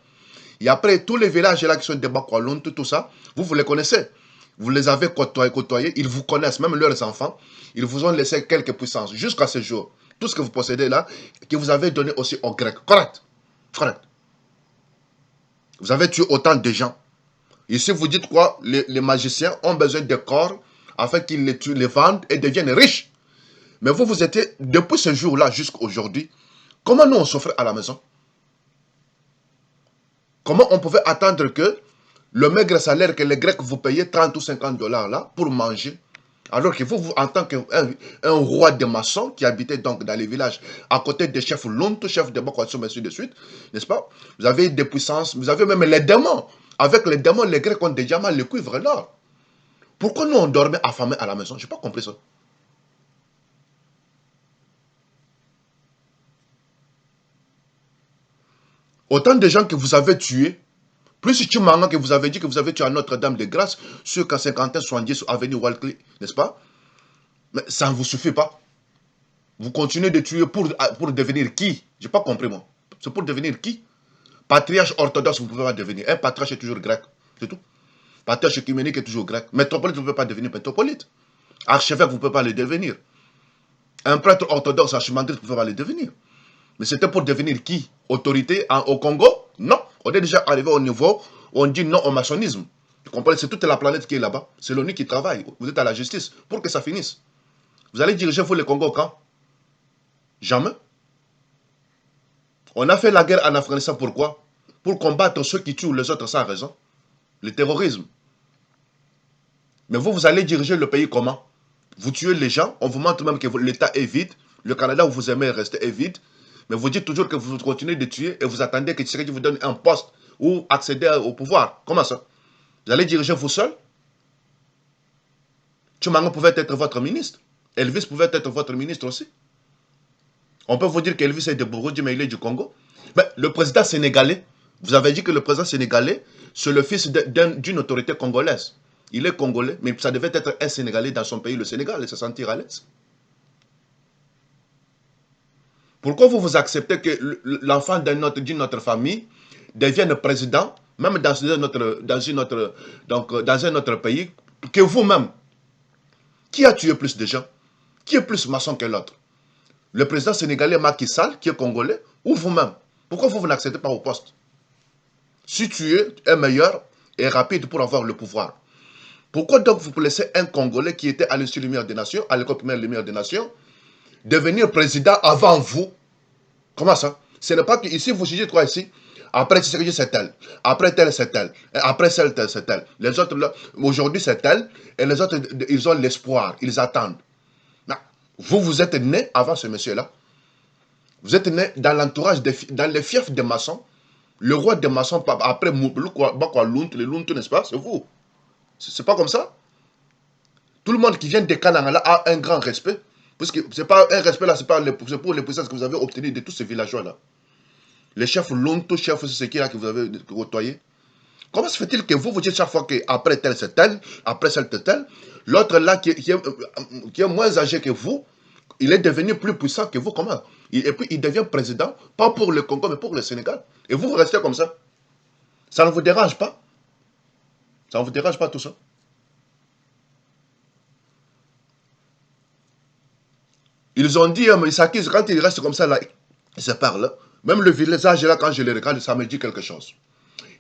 Et après, tous les villages là qui sont des Bakwa Luntu, tout ça, vous les connaissez. Vous les avez côtoyés, ils vous connaissent, même leurs enfants. Ils vous ont laissé quelques puissances jusqu'à ce jour. Tout ce que vous possédez là, que vous avez donné aussi aux Grecs. Correct. Correct. Vous avez tué autant de gens. Ici, vous dites quoi? Les magiciens ont besoin de corps afin qu'ils les vendent et deviennent riches. Mais vous étiez, depuis ce jour-là jusqu'à aujourd'hui, comment nous on souffrait à la maison? Comment on pouvait attendre que le maigre salaire que les Grecs vous payaient 30 ou 50 dollars là pour manger, alors que vous en tant qu'un roi de maçons qui habitait donc dans les villages à côté des chefs Luntu, chefs de Bakwatsum, ainsi de suite, n'est-ce pas? Vous avez des puissances, vous avez même les démons. Avec les démons, les Grecs ont des diamants, le cuivre, l'or. Pourquoi nous on dormait affamés à la maison? Je n'ai pas compris ça. Autant de gens que vous avez tués, plus Chimanga que vous avez dit que vous avez tué à Notre-Dame-de-Grâce, sur qu'à 51-70 avenue Walkley, n'est-ce pas? Mais ça ne vous suffit pas. Vous continuez de tuer pour devenir qui? Je n'ai pas compris moi. C'est pour devenir qui? Patriarche orthodoxe, vous ne pouvez pas devenir. Un patriarche est toujours grec, c'est tout. Patriarche œcuménique est toujours grec. Métropolite, vous ne pouvez pas devenir métropolite. Archevêque, vous ne pouvez pas le devenir. Un prêtre orthodoxe, archimandrite, vous ne pouvez pas le devenir. Mais c'était pour devenir qui? Autorité au Congo? Non. On est déjà arrivé au niveau où on dit non au maçonnisme. Tu comprends? C'est toute la planète qui est là-bas. C'est l'ONU qui travaille. Vous êtes à la justice pour que ça finisse. Vous allez diriger vous le Congo quand? Jamais. On a fait la guerre en Afghanistan, pourquoi? Pour combattre ceux qui tuent les autres sans raison. Le terrorisme. Mais vous allez diriger le pays comment? Vous tuez les gens, on vous montre même que l'État est vide. Le Canada où vous aimez rester est vide. Mais vous dites toujours que vous continuez de tuer et vous attendez que Tshisekedi vous donne un poste ou accéder au pouvoir. Comment ça? Vous allez diriger vous seul? Tchoumango pouvait être votre ministre. Elvis pouvait être votre ministre aussi. On peut vous dire qu'Elvis est de Burundi, mais il est du Congo. Mais le président sénégalais, vous avez dit que le président sénégalais, c'est le fils d'une autorité congolaise. Il est congolais, mais ça devait être un Sénégalais dans son pays, le Sénégal, et se sentir à l'aise. Pourquoi vous acceptez que l'enfant d'une autre famille devienne président, même dans un autre pays, que vous-même. Qui a tué plus de gens? Qui est plus maçon que l'autre? Le président sénégalais Macky Sall, qui est congolais, ou vous-même? Pourquoi vous n'acceptez pas au poste? Si tu es meilleur et rapide pour avoir le pouvoir, pourquoi donc vous laissez un Congolais qui était à l'Institut Lumière des Nations, à l'école primaire Lumière des Nations, devenir président avant vous? Comment ça? Ce n'est pas que ici, vous jugez quoi ici? Après Tshisekedi, c'est tel. Après tel, c'est tel. Après celle, c'est tel. Les autres, aujourd'hui, c'est tel. Et les autres, ils ont l'espoir. Ils attendent. Non. Vous, vous êtes né avant ce monsieur-là. Vous êtes né dans l'entourage, dans les fiefs des maçons. Le roi des maçons, après les Luntu, n'est-ce pas? C'est vous. C'est pas comme ça. Tout le monde qui vient de Kananga a un grand respect. Parce que c'est pas un respect là, c'est pour les puissances que vous avez obtenues de tous ces villageois-là. Les chefs Luntu, chefs c'est qui là que vous avez côtoyé. Comment se fait-il que vous dites chaque fois qu'après tel c'est tel, après tel c'est tel, l'autre là qui est moins âgé que vous, il est devenu plus puissant que vous, comment? Et puis il devient président, pas pour le Congo, mais pour le Sénégal. Et vous restez comme ça. Ça ne vous dérange pas? Ça ne vous dérange pas tout ça? Ils ont dit, mais ils s'accusent, quand ils restent comme ça, là, ils se parlent. Même le village là, quand je les regarde, ça me dit quelque chose.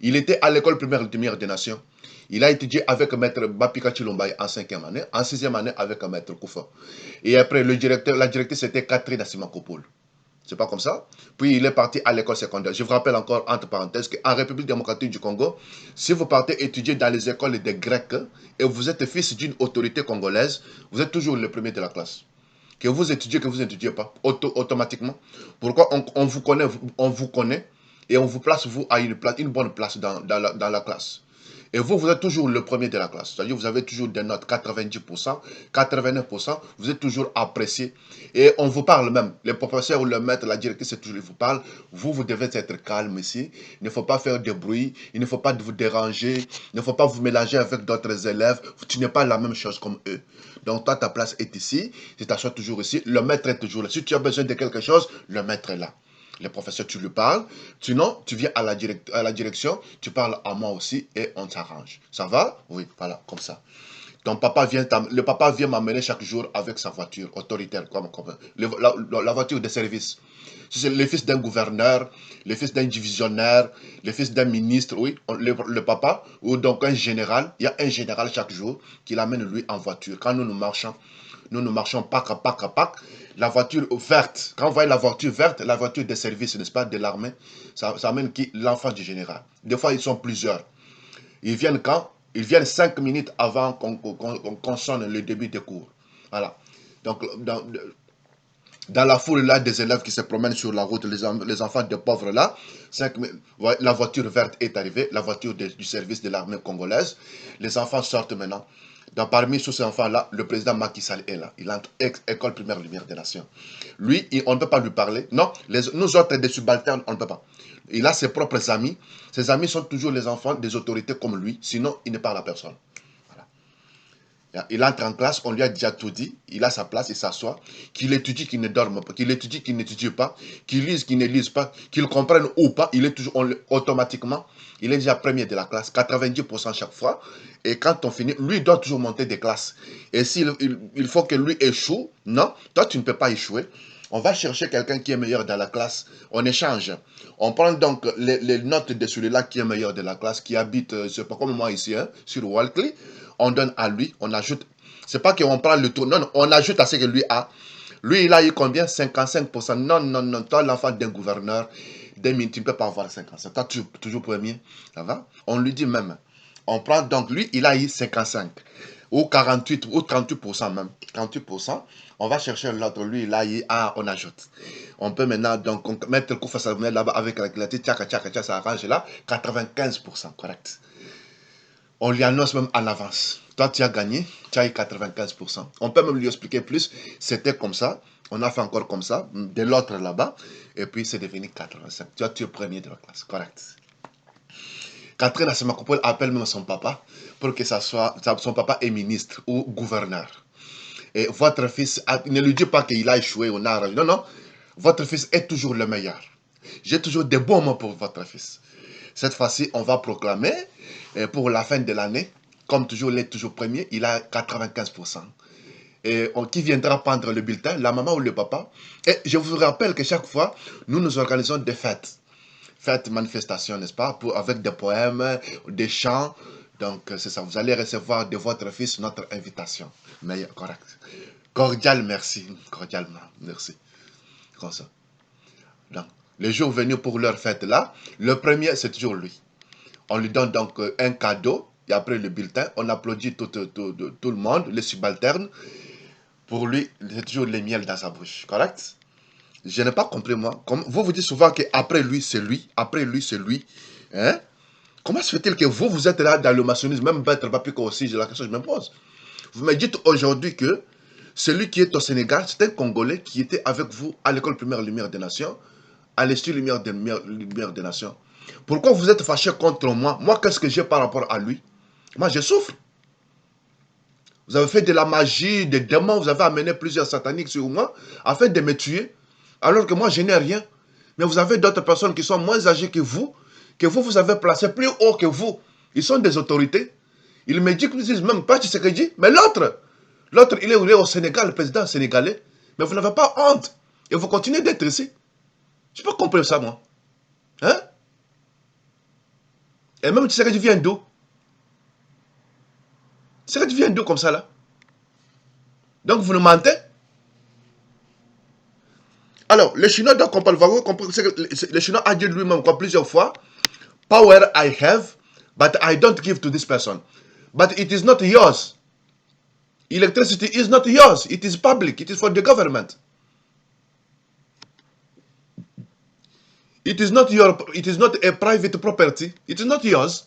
Il était à l'école primaire Lumière des Nations. Il a étudié avec maître Bapika Chilombaye en 5e année, en 6e année avec maître Koufa. Et après, la directrice, c'était Catherine Asimakopol. C'est pas comme ça. Puis il est parti à l'école secondaire. Je vous rappelle encore, entre parenthèses, qu'en République démocratique du Congo, si vous partez étudier dans les écoles des Grecs et vous êtes fils d'une autorité congolaise, vous êtes toujours le premier de la classe. Que vous étudiez, que vous n'étudiez pas, automatiquement. Pourquoi on vous connaît et on vous place, vous, à une bonne place dans la classe. Et vous, vous êtes toujours le premier de la classe. C'est-à-dire vous avez toujours des notes 90%, 89%, vous êtes toujours apprécié. Et on vous parle même. Les professeurs ou le maître, la directrice, c'est toujours, ils vous parlent. Vous, vous devez être calme ici. Il ne faut pas faire de bruit. Il ne faut pas vous déranger. Il ne faut pas vous mélanger avec d'autres élèves. Tu n'es pas la même chose comme eux. Donc, toi, ta place est ici. Tu t'assois toujours ici. Le maître est toujours là. Si tu as besoin de quelque chose, le maître est là. Les professeurs, tu lui parles. Sinon, tu viens à la direction, tu parles à moi aussi et on s'arrange. Ça va? Oui, voilà, comme ça. Le papa vient m'amener chaque jour avec sa voiture autoritaire, la voiture de service. Si c'est le fils d'un gouverneur, le fils d'un divisionnaire, le fils d'un ministre, oui, le papa, ou donc un général, il y a un général chaque jour qui l'amène lui en voiture. Quand nous marchons pack à pack à pack, la voiture verte, quand vous voyez la voiture verte, la voiture de service, n'est-ce pas, de l'armée, ça amène qui? L'enfant du général. Des fois, ils sont plusieurs. Ils viennent quand? Ils viennent 5 minutes avant qu'on sonne le début des cours. Voilà. Donc, dans la foule là des élèves qui se promènent sur la route, les enfants de pauvres là, ouais, la voiture verte est arrivée, la voiture du service de l'armée congolaise. Les enfants sortent maintenant. Parmi tous ces enfants-là, le président Macky Sall est là. Il entre école primaire Lumière des Nations. Lui, on ne peut pas lui parler. Non, nous autres, des subalternes, on ne peut pas. Il a ses propres amis. Ses amis sont toujours les enfants des autorités comme lui. Sinon, il ne parle à personne. Il entre en classe, on lui a déjà tout dit, il a sa place, il s'assoit, qu'il étudie, qu'il ne dorme pas, qu'il étudie, qu'il n'étudie pas, qu'il lise, qu'il ne lise pas, qu'il comprenne ou pas, il est toujours automatiquement, il est déjà premier de la classe, 90% chaque fois, et quand on finit, lui doit toujours monter des classes. Et s'il il faut que lui échoue, non, toi tu ne peux pas échouer. On va chercher quelqu'un qui est meilleur dans la classe, on échange. On prend donc les notes de celui-là qui est meilleur de la classe, qui habite, c'est pas comme moi ici, hein, sur Walkley. On donne à lui, on ajoute. C'est pas qu'on prend le tour, non, non, on ajoute à ce que lui a. Lui, il a eu combien? 55%. Non, non, non, toi, l'enfant d'un gouverneur, tu ne peux pas avoir 55. Toi, toujours premier. Ça va? On lui dit même. On prend donc, lui, il a eu 55. Ou 48, ou 38% même. 38%. On va chercher l'autre, lui, il a eu, on ajoute. On peut maintenant donc mettre le coup face à là-bas avec la clarté, tchaka, tchaka, tchaka, ça arrange là. 95%, correct. On lui annonce même en avance. Toi, tu as gagné, tu as eu 95%. On peut même lui expliquer plus. C'était comme ça. On a fait encore comme ça, de l'autre là-bas. Et puis, c'est devenu 85. Tu es premier de la classe. Correct. Catherine Asimakopol appelle même son papa pour que ça soit. Son papa est ministre ou gouverneur. Et votre fils, ne lui dit pas qu'il a échoué ou n'a. Non, non. Votre fils est toujours le meilleur. J'ai toujours des bons mots pour votre fils. Cette fois-ci, on va proclamer pour la fin de l'année, comme toujours, il est toujours premier, il a 95%. Et qui viendra prendre le bulletin, la maman ou le papa. Et je vous rappelle que chaque fois, nous organisons des fêtes. Fêtes, manifestations, n'est-ce pas, avec des poèmes, des chants. Donc, c'est ça, vous allez recevoir de votre fils notre invitation. Mais correct. Cordial, merci. Cordialement, merci. Comme ça. Donc, le jour venu pour leur fête là, le premier, c'est toujours lui. On lui donne donc un cadeau, et après le bulletin, on applaudit tout le monde, les subalternes. Pour lui, c'est toujours les miels dans sa bouche, correct? Je n'ai pas compris, moi. Comme, vous dites souvent qu'après lui, c'est lui. Après lui, c'est lui. Hein? Comment se fait-il que vous êtes là dans le maçonnisme, même Maître Papiko aussi, j'ai la question que je me pose. Vous me dites aujourd'hui que celui qui est au Sénégal, c'est un Congolais qui était avec vous à l'école primaire Lumière des Nations, à l'Institut Lumière des Nations. Pourquoi vous êtes fâché contre moi? Moi, qu'est-ce que j'ai par rapport à lui? Moi, je souffre. Vous avez fait de la magie, des démons, vous avez amené plusieurs sataniques sur moi, afin de me tuer, alors que moi, je n'ai rien. Mais vous avez d'autres personnes qui sont moins âgées que vous vous avez placé plus haut que vous. Ils sont des autorités. Ils me disent même pas ce que je dis, mais l'autre, il est au Sénégal, le président sénégalais, mais vous n'avez pas honte. Et vous continuez d'être ici. Je peux comprendre ça, moi. Hein? Et même tu sais que tu viens d'où? Tu sais que tu viens d'où comme ça, là? Donc vous nous mentez? Alors, les Chinois, donc on peut le voir, le Chinois a dit lui-même plusieurs fois, power I have, but I don't give to this person. But it is not yours. Electricity is not yours. It is public. It is for the government. It is not a private property. It is not yours.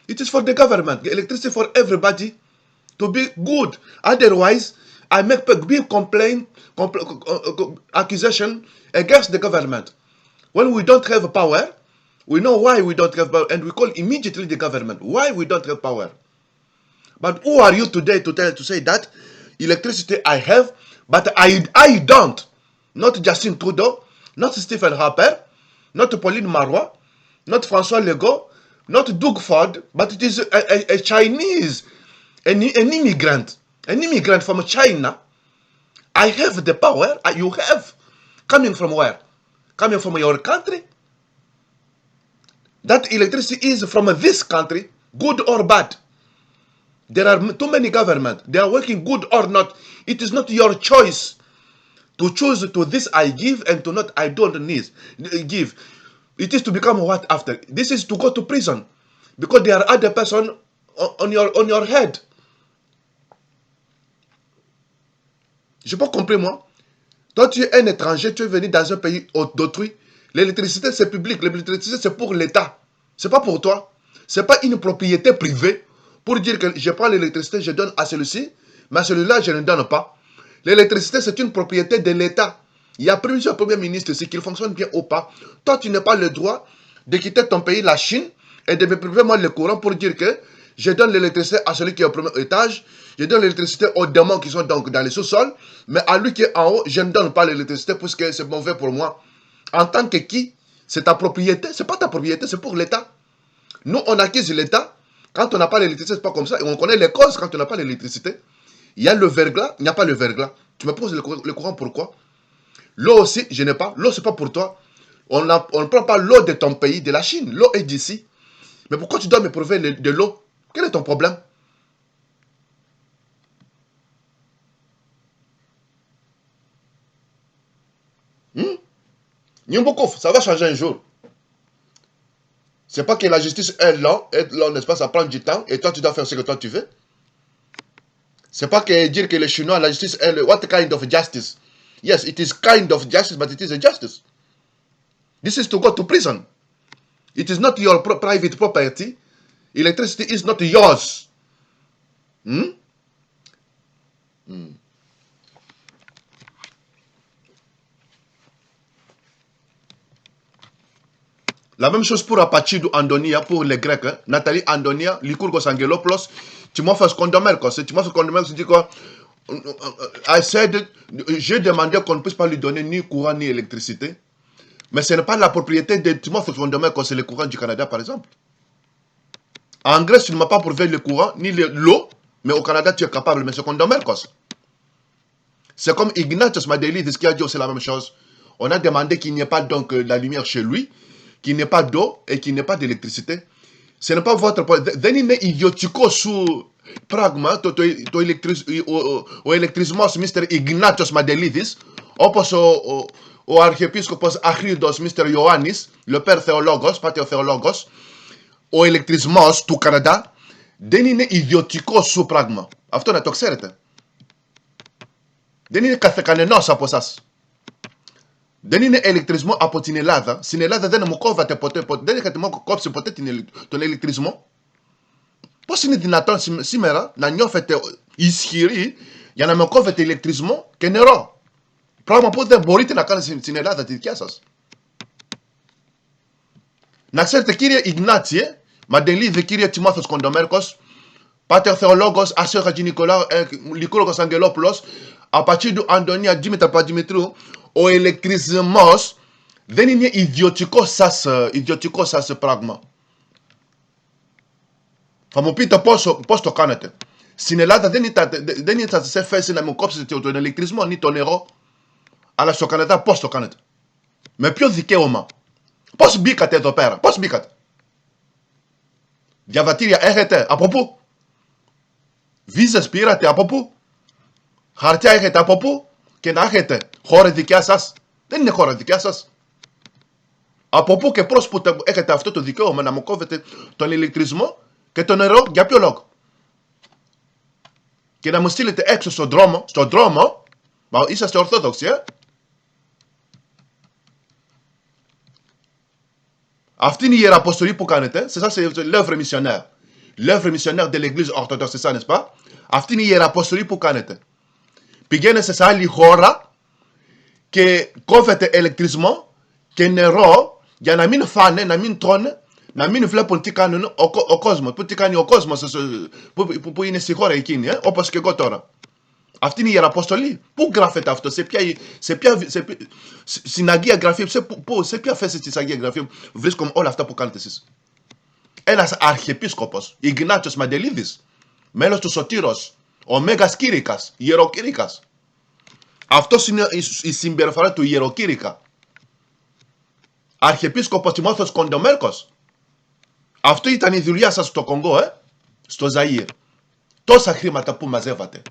It is for the government. Electricity for everybody to be good. Otherwise, I make big complaint, accusation against the government. When we don't have power, we know why we don't have power, and we call immediately the government. Why we don't have power? But who are you today to say that electricity I have, but I don't? Not Justin Trudeau, not Stephen Harper, not Pauline Marois, not François Legault, not Doug Ford, but it is a Chinese, an immigrant from China. I have the power, you have. Coming from where? Coming from your country? That electricity is from this country, good or bad. There are too many governments. They are working good or not. It is not your choice to choose to this I give and to not I don't need give. It is to become what after? This is to go to prison because there are other person on your head. Je peux comprendre moi. Toi tu es un étranger, tu es venu dans un pays d'autrui. L'électricité c'est public, l'électricité c'est pour l'État. C'est pas pour toi. C'est pas une propriété privée. Pour dire que je prends l'électricité, je donne à celui-ci, mais à celui-là, je ne donne pas. L'électricité, c'est une propriété de l'État. Il y a plusieurs premiers ministres ici qui fonctionnent bien ou pas. Toi, tu n'as pas le droit de quitter ton pays, la Chine, et de me priver moi le courant pour dire que je donne l'électricité à celui qui est au premier étage, je donne l'électricité aux démons qui sont donc dans les sous-sols, mais à lui qui est en haut, je ne donne pas l'électricité puisque c'est mauvais pour moi. En tant que qui? C'est ta propriété, c'est pas ta propriété, c'est pour l'État. Nous, on accuse l'État. Quand on n'a pas l'électricité, c'est pas comme ça. Et on connaît les causes quand on n'a pas l'électricité. Il y a le verglas, il n'y a pas le verglas. Tu me poses le courant pourquoi? L'eau aussi, je n'ai pas. L'eau, c'est pas pour toi. On ne prend pas l'eau de ton pays, de la Chine. L'eau est d'ici. Mais pourquoi tu dois me prouver de l'eau? Quel est ton problème? Nyumbukouf, ça va changer un jour. C'est pas que la justice est lente, n'est-ce pas, ça prend du temps, et toi tu dois faire ce que toi tu veux. C'est pas que dire que les Chinois, la justice est what kind of justice? Yes, it is kind of justice, but it is a justice. This is to go to prison. It is not your private property. Electricity is not yours. La même chose pour Apachidou Andonia, pour les Grecs. Hein? Nathalie Andonia, Likurgo Sangelopoulos, tu m'as fait ce condomère, quoi. Tu m'as fait ce condomère, tu dis quoi? J'ai demandé qu'on ne puisse pas lui donner ni courant ni électricité. Mais ce n'est pas la propriété de Timothy Fondomer, c'est le courant du Canada, par exemple. En Grèce, tu ne m'as pas prouvé le courant, ni l'eau, mais au Canada, tu es capable. Mais c'est Condomercos. C'est comme Ignatius Madelidis qui a dit aussi la même chose. On a demandé qu'il n'y ait pas donc la lumière chez lui, qu'il n'y ait pas d'eau et qu'il n'y ait pas d'électricité. Ce n'est pas votre problème. Denine idiotico sous pragma, o elektrismos Mr. Ignatius Madelidis, opos o archiepiscopos Achridos Mr. Ioannis, le père théologos, pater théologos, o elektrismos του Canada, δεν είναι ιδιωτικό σου πράγμα. Αυτό να το ξέρετε. Δεν είναι κανενός από εσάς. Δεν είναι ηλεκτρισμό από την Ελλάδα. Στην Ελλάδα δεν μου κόβατε ποτέ, δεν είχατε μου κόψει ποτέ τον ηλεκτρισμό. Πώς είναι δυνατόν σήμερα να νιώθετε ισχυροί για να με κόβετε ηλεκτρισμό και νερό. Πράγμα που δεν μπορείτε να κάνετε στην Ελλάδα τη δικιά σας. Να ξέρετε κύριε Ιγνάτιε, Μαντελίδη κύριε Τιμόθεος Κοντομέρκος, Πάτερ Θεολόγος Ασέο Χατζηνικολάου, Λικούργος Αγγελόπουλος, Απατσίδου Αντωνία Δήμητρα Παντζημητρού, ο ηλεκτρισμός δεν είναι ιδιωτικό σας πράγμα. Θα μου πείτε πώς το κάνετε. Στην Ελλάδα δεν ήταν σε θέση να μου κόψετε τον ηλεκτρισμό ή το νερό. Αλλά στο Καναδά πώς το κάνετε. Με ποιο δικαίωμα. Πώς μπήκατε εδώ πέρα. Πώς μπήκατε. Διαβατήρια έχετε. Από πού. Βίζες πήρατε. Από πού. Χαρτιά έχετε. Από πού. Και να έχετε χώρα δικιά σας. Δεν είναι χώρα δικιά σας. Από πού και πώς που έχετε αυτό το δικαίωμα να μου κόβετε τον ηλεκτρισμό και το νερό. Για ποιο λόγο. Και να μου στείλετε έξω στον δρόμο. Μα είσαστε ορθόδοξοι, Αυτή είναι η ιεραποστολή που κάνετε. C'est ça, c'est l'œuvre missionnaire. L'œuvre missionnaire de l'église orthodoxe, c'est ça, n'est-ce pas? Αυτή είναι η ιεραποστολή που κάνετε. Πηγαίνετε σε άλλη χώρα και κόβετε ηλεκτρισμό και νερό για να μην φάνε, να μην τρώνε, να μην βλέπουν τι κάνουν ο κόσμος. Τι κάνει ο κόσμος που είναι στη χώρα εκείνη, όπως και εγώ τώρα. Αυτή είναι η ιεραποστολή. Πού γράφεται αυτό, στην Αγία Γραφή, σε ποια θέση της Αγία Γραφή βρίσκομαι όλα αυτά που κάνετε εσείς. Ένας αρχιεπίσκοπος, Ιγνάτιος Μαντελίδης, μέλος του Σωτήρος, ο Μέγας Κήρυκας, ιεροκήρυκας. Αυτός είναι η συμπεριφορά του ιεροκήρυκα. Αρχιεπίσκοπος Τιμόθεος Κοντομέρκος. Αυτό ήταν η δουλειά σας στο Κονγκό, στο Ζαΐρ. Τόσα χρήματα που μαζεύατε.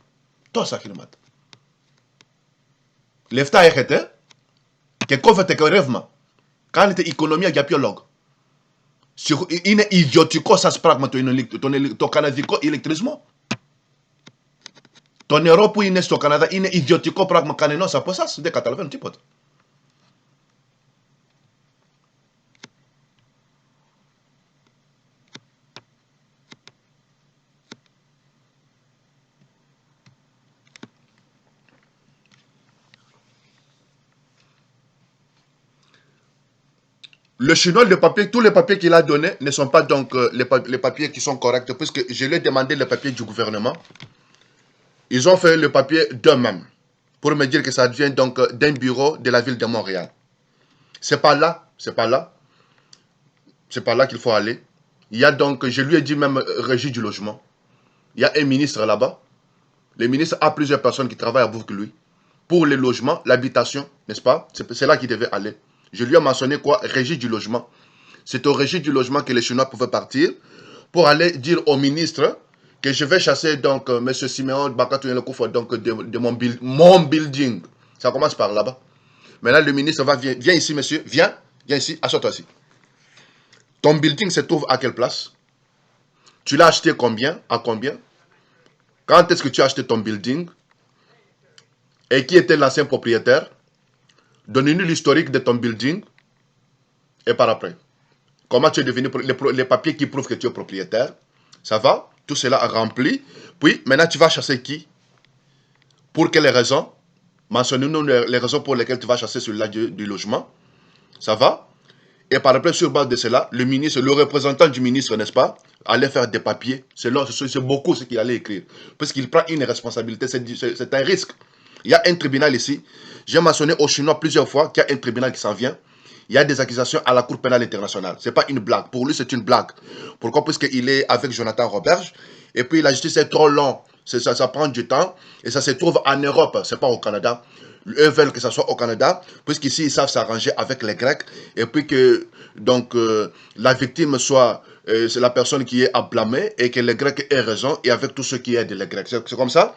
Τόσα χρήματα. Λεφτά έχετε και κόβετε και ρεύμα. Κάνετε οικονομία για ποιο λόγο. Είναι ιδιωτικό σας πράγμα το καναδικό ηλεκτρισμό. Το νερό που είναι στο Καναδά είναι ιδιωτικό πράγμα κανενός από εσάς. Δεν καταλαβαίνω τίποτα. Le chinois, tous les papiers qu'il a donnés ne sont pas donc les papiers qui sont corrects, puisque je lui ai demandé les papiers du gouvernement. Ils ont fait le papier d'eux-mêmes, pour me dire que ça vient donc d'un bureau de la ville de Montréal. C'est pas là qu'il faut aller. Il y a donc, je lui ai dit même régie du logement. Il y a un ministre là-bas. Le ministre a plusieurs personnes qui travaillent avec lui. Pour le logement, l'habitation, n'est-ce pas? C'est là qu'il devait aller. Je lui ai mentionné quoi? Régie du logement. C'est au régie du logement que les Chinois pouvaient partir pour aller dire au ministre que je vais chasser donc M. Siméon Bakatou Yelokoufa donc de mon building. Ça commence par là-bas. Maintenant, le ministre viens ici, monsieur. Viens ici, assois-toi ici. Ton building se trouve à quelle place? Tu l'as acheté combien? À combien? Quand est-ce que tu as acheté ton building? Et qui était l'ancien propriétaire? Donne-nous l'historique de ton building. Et par après. Comment tu es devenu, les papiers qui prouvent que tu es propriétaire. Ça va? Tout cela rempli. Puis, maintenant, tu vas chasser qui? Pour quelles raisons? Mentionne-nous les raisons pour lesquelles tu vas chasser celui-là du logement. Ça va? Et par après, sur base de cela, le ministre, le représentant du ministre, n'est-ce pas, allait faire des papiers. C'est beaucoup ce qu'il allait écrire. Parce qu'il prend une responsabilité. C'est un risque. Il y a un tribunal ici. J'ai mentionné aux Chinois plusieurs fois qu'il y a un tribunal qui s'en vient. il y a des accusations à la Cour pénale internationale. Ce n'est pas une blague. Pour lui, c'est une blague. Pourquoi? Puisqu'il est avec Jonathan Roberge. Et puis, la justice est trop longue. Ça prend du temps. Et ça se trouve en Europe. Ce n'est pas au Canada. Eux veulent que ça soit au Canada. Puisqu'ici, ils savent s'arranger avec les Grecs. Et puis que, donc, la victime soit... c'est la personne qui est à blâmer. Et que les Grecs aient raison. Et avec tout ce qui aident les Grecs. C'est comme ça.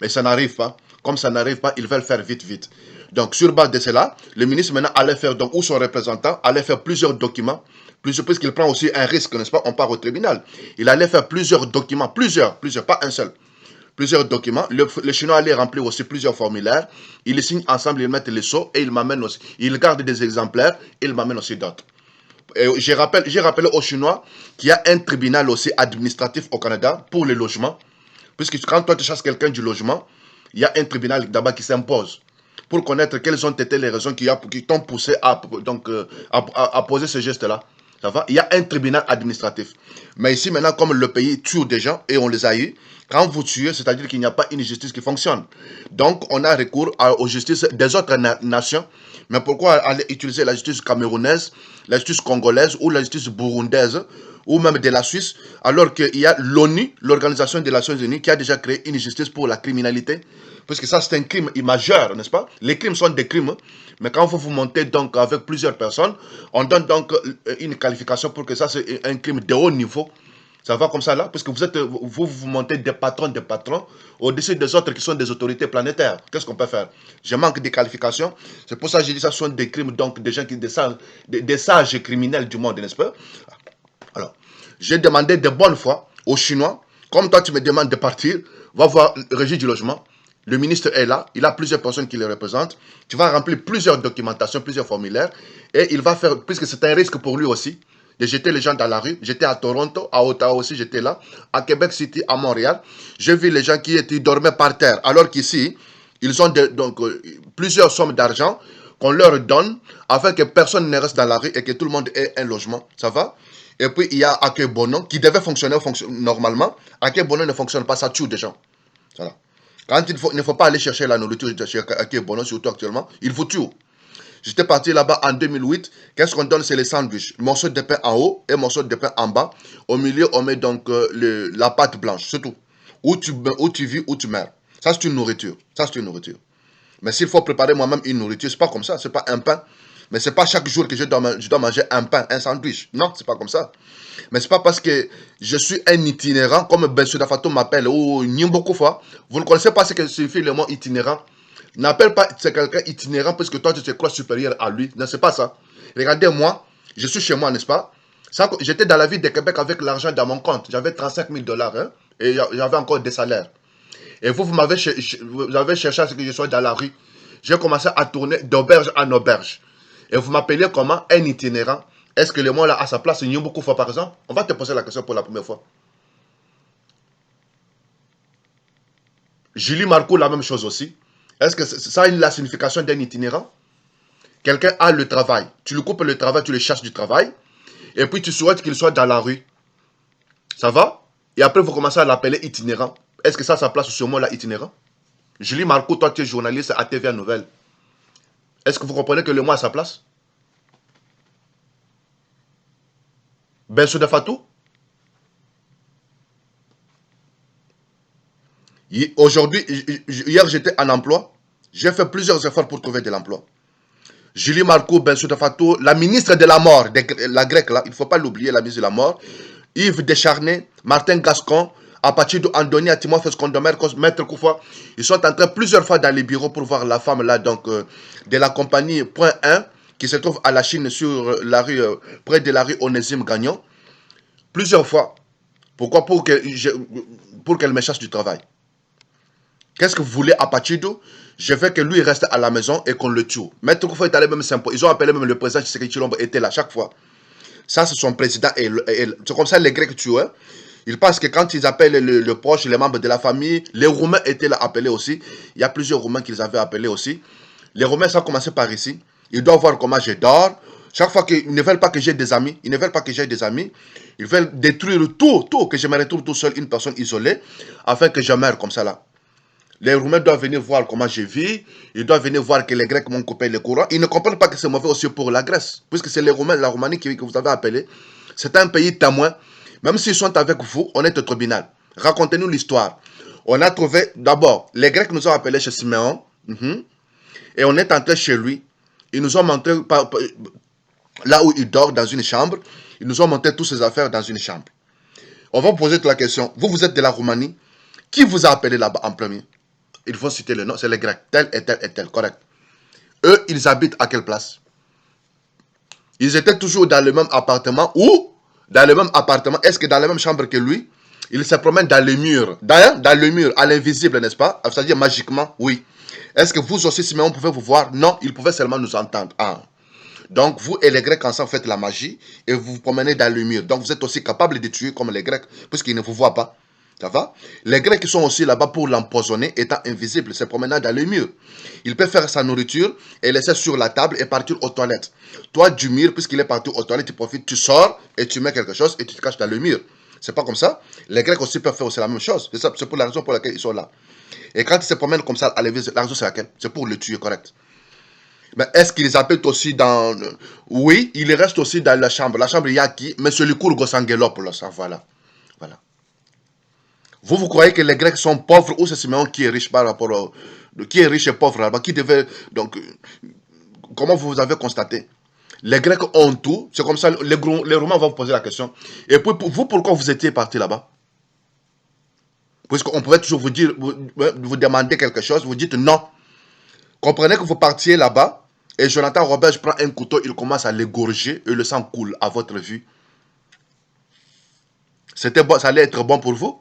Mais ça n'arrive pas. Comme ça n'arrive pas, ils veulent faire vite, vite. Donc, sur base de cela, le ministre maintenant allait faire, donc, ou son représentant allait faire plusieurs documents, puisqu'il prend aussi un risque, n'est-ce pas? On part au tribunal. Il allait faire plusieurs documents, plusieurs, pas un seul. Plusieurs documents. Le Chinois allait remplir aussi plusieurs formulaires. Ils les signent ensemble, ils mettent les sceaux et ils m'amènent aussi. Ils gardent des exemplaires et ils m'amènent aussi d'autres. J'ai rappelé aux Chinois qu'il y a un tribunal aussi administratif au Canada pour les logements. Puisque quand toi tu chasses quelqu'un du logement, il y a un tribunal d'abord qui s'impose pour connaître quelles ont été les raisons qui t'ont poussé à poser ce geste-là. Ça va? Il y a un tribunal administratif. Mais ici, maintenant, comme le pays tue des gens et on les a eu, quand vous tuez, c'est-à-dire qu'il n'y a pas une justice qui fonctionne. Donc, on a recours aux justices des autres nations. Mais pourquoi aller utiliser la justice camerounaise, la justice congolaise ou la justice burundaise ou même de la Suisse, alors qu'il y a l'ONU, l'Organisation des Nations Unies, qui a déjà créé une justice pour la criminalité? Parce que ça, c'est un crime majeur, n'est-ce pas? Les crimes sont des crimes, mais quand vous montez donc avec plusieurs personnes, on donne donc une qualification pour que ça, c'est un crime de haut niveau. Ça va comme ça là, parce que vous montez des patrons au-dessus des autres qui sont des autorités planétaires. Qu'est-ce qu'on peut faire? Je manque de qualifications. C'est pour ça que je dis ça, ce sont des crimes, donc des gens des sages criminels du monde, n'est-ce pas? Alors, j'ai demandé de bonne foi aux Chinois, comme toi tu me demandes de partir, va voir le Régie du logement. Le ministre est là, il a plusieurs personnes qui le représentent. Tu vas remplir plusieurs documentations, plusieurs formulaires. Et il va faire, puisque c'est un risque pour lui aussi, de jeter les gens dans la rue. J'étais à Toronto, à Ottawa aussi, j'étais là. À Québec City, à Montréal. J'ai vu les gens qui dormaient par terre. Alors qu'ici, ils ont plusieurs sommes d'argent qu'on leur donne afin que personne ne reste dans la rue et que tout le monde ait un logement. Ça va? Et puis, il y a Accueil Bono qui devait fonctionner normalement. Accueil Bono ne fonctionne pas, ça tue des gens. Voilà. Quand il ne faut pas aller chercher la nourriture chez Accueil Bono, surtout actuellement, il faut tuer. J'étais parti là-bas en 2008. Qu'est-ce qu'on donne? C'est les sandwichs. Morceau de pain en haut et morceau de pain en bas. Au milieu, on met donc la pâte blanche. C'est tout. Où tu vis, où tu meurs. Ça, c'est une nourriture. Ça, c'est une nourriture. Mais s'il faut préparer moi-même une nourriture, c'est pas comme ça. C'est pas un pain. Mais c'est pas chaque jour que je dois manger un pain, un sandwich. Non, c'est pas comme ça. Mais c'est pas parce que je suis un itinérant, comme Ben Soudafato m'appelle, ou Nimbokofa. Vous ne connaissez pas ce que signifie le mot itinérant. N'appelle pas quelqu'un itinérant parce que toi tu te crois supérieur à lui. Non, c'est pas ça. Regardez-moi, je suis chez moi, n'est-ce pas? J'étais dans la ville de Québec avec l'argent dans mon compte. J'avais 35 000 $, hein, et j'avais encore des salaires. Et vous avez cherché à ce que je sois dans la rue. J'ai commencé à tourner d'auberge en auberge. Et vous m'appelez comment? Un itinérant. Est-ce que le mot là a sa place? Il y a beaucoup de fois par exemple. On va te poser la question pour la première fois. Julie Marco, la même chose aussi. Est-ce que ça a la signification d'un itinérant? Quelqu'un a le travail. Tu lui coupes le travail, tu le cherches du travail. Et puis tu souhaites qu'il soit dans la rue. Ça va? Et après vous commencez à l'appeler itinérant. Est-ce que ça a sa place sur ce mot-là, itinérant? Julie Marco, toi tu es journaliste à TVA Nouvelle. Est-ce que vous comprenez que le mot a sa place? Ben Soudafatou? Aujourd'hui, hier j'étais en emploi. J'ai fait plusieurs efforts pour trouver de l'emploi. Julie Marco, Ben Soudafatou, la ministre de la mort, la grecque là, il ne faut pas l'oublier, la ministre de la mort. Yves Descharnay, Martin Gascon, Apachido Andoni, Timofes Condomer, Maître Koufa. Ils sont entrés plusieurs fois dans les bureaux pour voir la femme là, donc de la compagnie Point 1, qui se trouve à la Chine sur la rue, près de la rue Onésime Gagnon. Plusieurs fois. Pourquoi? Pour qu'elle me chasse du travail. Qu'est-ce que vous voulez à Pachido? Je veux que lui reste à la maison et qu'on le tue. Maître Koufa est allé même s'imposer. Ils ont appelé même le président Tshisekedi Tshilombo était là chaque fois. Ça, c'est son président. C'est comme ça les Grecs tuent. Hein? Ils pensent que quand ils appellent le proche, les membres de la famille, les Roumains étaient là appelés aussi. Il y a plusieurs Roumains qu'ils avaient appelés aussi. Les Roumains, ça a commencé par ici. Ils doivent voir comment je dors. Chaque fois qu'ils ne veulent pas que j'ai des amis, ils ne veulent pas que j'ai des amis. Ils veulent détruire tout, que je me retrouve tout seul, une personne isolée, afin que je meure comme ça là. Les Roumains doivent venir voir comment je vis. Ils doivent venir voir que les Grecs m'ont coupé les courants. Ils ne comprennent pas que c'est mauvais aussi pour la Grèce. Puisque c'est les Roumains, la Roumanie que vous avez appelé. C'est un pays témoin. Même s'ils sont avec vous, on est au tribunal. Racontez-nous l'histoire. On a trouvé, d'abord, les Grecs nous ont appelés chez Siméon. Et on est entré chez lui. Ils nous ont montré là où il dort, dans une chambre. Ils nous ont montré toutes ses affaires dans une chambre. On va vous poser la question. Vous, vous êtes de la Roumanie. Qui vous a appelé là-bas en premier? Il faut citer le nom. C'est les Grecs. Tel et tel et tel. Correct. Eux, ils habitent à quelle place? Ils étaient toujours dans le même appartement ou dans le même appartement. Est-ce que dans la même chambre que lui? Ils se promènent dans les murs. Dans le mur, à l'invisible, n'est-ce pas? C'est-à-dire magiquement, oui. Est-ce que vous aussi, Siméon, pouvez vous voir? Non, il pouvait seulement nous entendre. Ah. Donc, vous et les Grecs ensemble faites la magie et vous vous promenez dans le mur. Donc, vous êtes aussi capable de tuer comme les Grecs, puisqu'ils ne vous voient pas. Ça va? Les Grecs qui sont aussi là-bas pour l'empoisonner, étant invisibles, se promenant dans le mur. Il peut faire sa nourriture et laisser sur la table et partir aux toilettes. Toi, du mur, puisqu'il est parti aux toilettes, tu profites, tu sors et tu mets quelque chose et tu te caches dans le mur. C'est pas comme ça? Les Grecs aussi peuvent faire aussi la même chose. C'est pour la raison pour laquelle ils sont là. Et quand ils se promènent comme ça à l'invisible, la raison c'est laquelle? C'est pour le tuer, correct? Mais est-ce qu'ils habitent aussi dans... Oui, il reste aussi dans la chambre. La chambre, il y a qui? Monsieur Lycourgos Angelopoulos. Voilà. Voilà. Vous croyez que les Grecs sont pauvres ou c'est Siméon qui est riche par rapport au... Qui est riche et pauvre là-bas? Qui devait... Donc, comment vous avez constaté? Les Grecs ont tout. C'est comme ça, les Romains vont vous poser la question. Et puis, vous, pourquoi vous étiez parti là-bas? Puisqu'on pouvait toujours vous dire, vous demander quelque chose, vous dites non. Comprenez que vous partiez là-bas, et Jonathan Robert prend un couteau, il commence à l'égorger, et le sang coule à votre vue. C'était bon, ça allait être bon pour vous?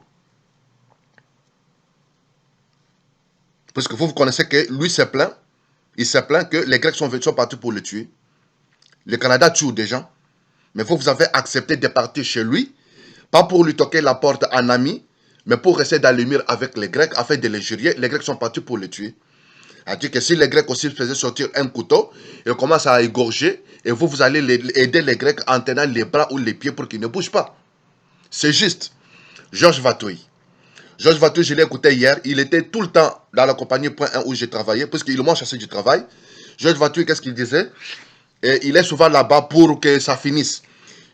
Parce que vous connaissez que lui s'est plaint, il s'est plaint que les Grecs sont partis pour le tuer. Le Canada tue des gens, mais vous avez accepté de partir chez lui, pas pour lui toquer la porte en ami, mais pour rester dans le mur avec les Grecs, afin de les jurer. Les Grecs sont partis pour le tuer. C'est-à-dire que si les Grecs aussi faisaient sortir un couteau, ils commencent à égorger, et vous allez aider les Grecs en tenant les bras ou les pieds pour qu'ils ne bougent pas. C'est juste. Georges Vatouille. Georges Vatouille, je l'ai écouté hier, il était tout le temps dans la compagnie Point 1 où j'ai travaillé, puisqu'ils m'ont chassé du travail. Georges Vatouille, qu'est-ce qu'il disait? Et il est souvent là-bas pour que ça finisse.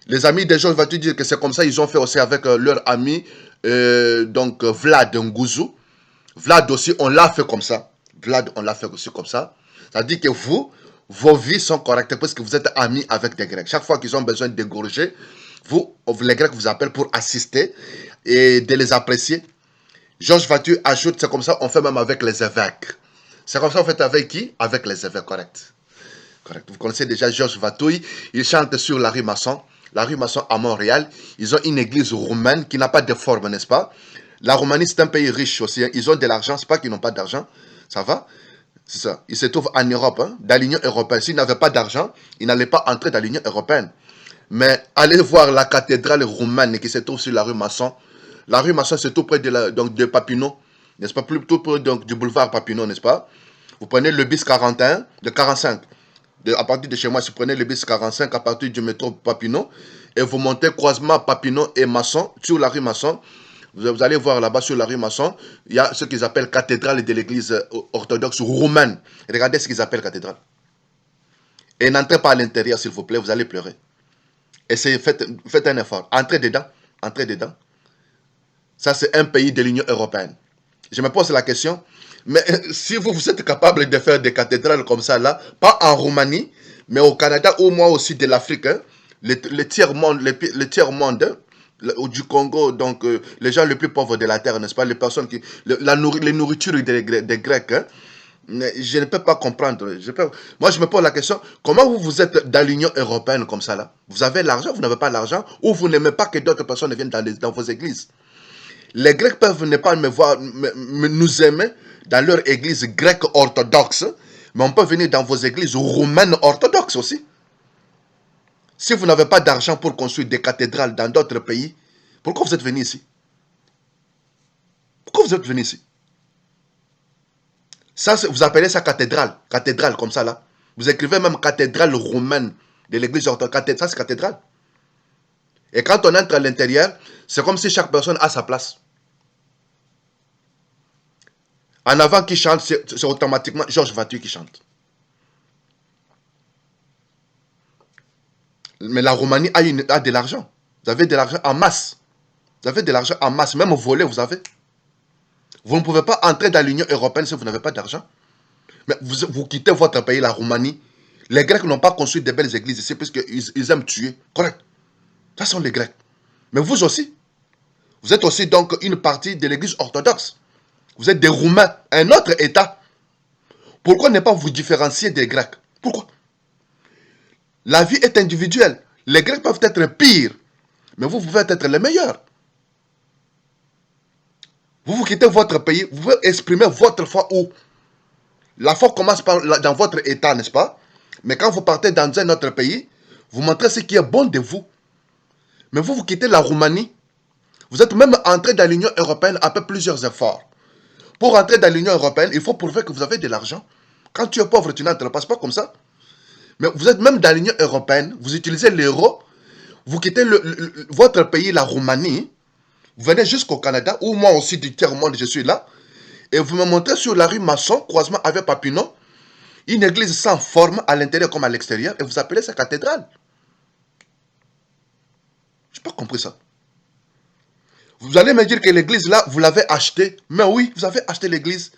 Les amis de Georges Vatouille disent que c'est comme ça, ils ont fait aussi avec leur ami, donc Vlad Ngouzou. Vlad aussi, on l'a fait comme ça. Vlad, on l'a fait aussi comme ça. Ça dit que vous, vos vies sont correctes parce que vous êtes amis avec des Grecs. Chaque fois qu'ils ont besoin d'égorger, vous, les Grecs vous appellent pour assister et de les apprécier. Georges Vatouille ajoute, c'est comme ça on fait même avec les évêques. C'est comme ça on fait avec qui? Avec les évêques, correct. Correct. Vous connaissez déjà Georges Vatouille, il chante sur la rue Masson. La rue Masson à Montréal, ils ont une église roumaine qui n'a pas de forme, n'est-ce pas? La Roumanie, c'est un pays riche aussi. Hein. Ils ont de l'argent, c'est pas qu'ils n'ont pas d'argent. Ça va? C'est ça. Ils se trouvent en Europe, hein, dans l'Union européenne. S'ils n'avaient pas d'argent, ils n'allaient pas entrer dans l'Union européenne. Mais allez voir la cathédrale roumaine qui se trouve sur la rue Masson. La rue Masson, c'est tout près de Papineau, n'est-ce pas? Plutôt près du boulevard Papineau, n'est-ce pas? Vous prenez le bis 41, de 45. À partir de chez moi, si vous prenez le bis 45 à partir du métro Papineau, et vous montez croisement Papineau et Masson, sur la rue Masson, vous allez voir là-bas sur la rue Masson, il y a ce qu'ils appellent cathédrale de l'église orthodoxe roumaine. Regardez ce qu'ils appellent cathédrale. Et n'entrez pas à l'intérieur, s'il vous plaît, vous allez pleurer. Essayez, faites un effort. Entrez dedans. Entrez dedans. Ça, c'est un pays de l'Union européenne. Je me pose la question, mais si vous êtes capable de faire des cathédrales comme ça, là, pas en Roumanie, mais au Canada ou moi aussi de l'Afrique, hein, le tiers-monde, ou du Congo, donc les gens les plus pauvres de la terre, n'est-ce pas, les personnes qui... les nourritures des Grecs, hein, je ne peux pas comprendre. Moi, je me pose la question, comment vous êtes dans l'Union européenne comme ça, là? Vous avez l'argent, vous n'avez pas l'argent, ou vous n'aimez pas que d'autres personnes viennent dans vos églises? Les Grecs peuvent ne pas nous aimer dans leur église grecque orthodoxe, mais on peut venir dans vos églises roumaines orthodoxes aussi. Si vous n'avez pas d'argent pour construire des cathédrales dans d'autres pays, pourquoi vous êtes venu ici? Pourquoi vous êtes venu ici? Ça, vous appelez ça cathédrale. Cathédrale comme ça là. Vous écrivez même cathédrale roumaine de l'église orthodoxe. Ça, c'est cathédrale. Et quand on entre à l'intérieur, c'est comme si chaque personne a sa place. En avant qui chante, c'est automatiquement Georges Vatui qui chante. Mais la Roumanie a de l'argent. Vous avez de l'argent en masse. Vous avez de l'argent en masse. Même au volet, vous avez. Vous ne pouvez pas entrer dans l'Union européenne si vous n'avez pas d'argent. Mais vous quittez votre pays, la Roumanie. Les Grecs n'ont pas construit de belles églises ici parce qu'ils aiment tuer. Correct. Ça sont les Grecs. Mais vous aussi. Vous êtes aussi donc une partie de l'église orthodoxe. Vous êtes des Roumains, un autre État. Pourquoi ne pas vous différencier des Grecs? Pourquoi? La vie est individuelle. Les Grecs peuvent être pires, mais vous pouvez être les meilleurs. Vous quittez votre pays, vous pouvez exprimer votre foi où? La foi commence dans votre État, n'est-ce pas? Mais quand vous partez dans un autre pays, vous montrez ce qui est bon de vous. Mais vous quittez la Roumanie. Vous êtes même entré dans l'Union européenne après plusieurs efforts. Pour entrer dans l'Union européenne, il faut prouver que vous avez de l'argent. Quand tu es pauvre, tu n'entres pas comme ça. Mais vous êtes même dans l'Union européenne, vous utilisez l'euro, vous quittez votre pays, la Roumanie, vous venez jusqu'au Canada, où moi aussi du tiers-monde, je suis là, et vous me montrez sur la rue Masson, croisement avec Papineau, une église sans forme, à l'intérieur comme à l'extérieur, et vous appelez ça cathédrale. Je n'ai pas compris ça. Vous allez me dire que l'église là, vous l'avez achetée. Mais oui, vous avez acheté l'église.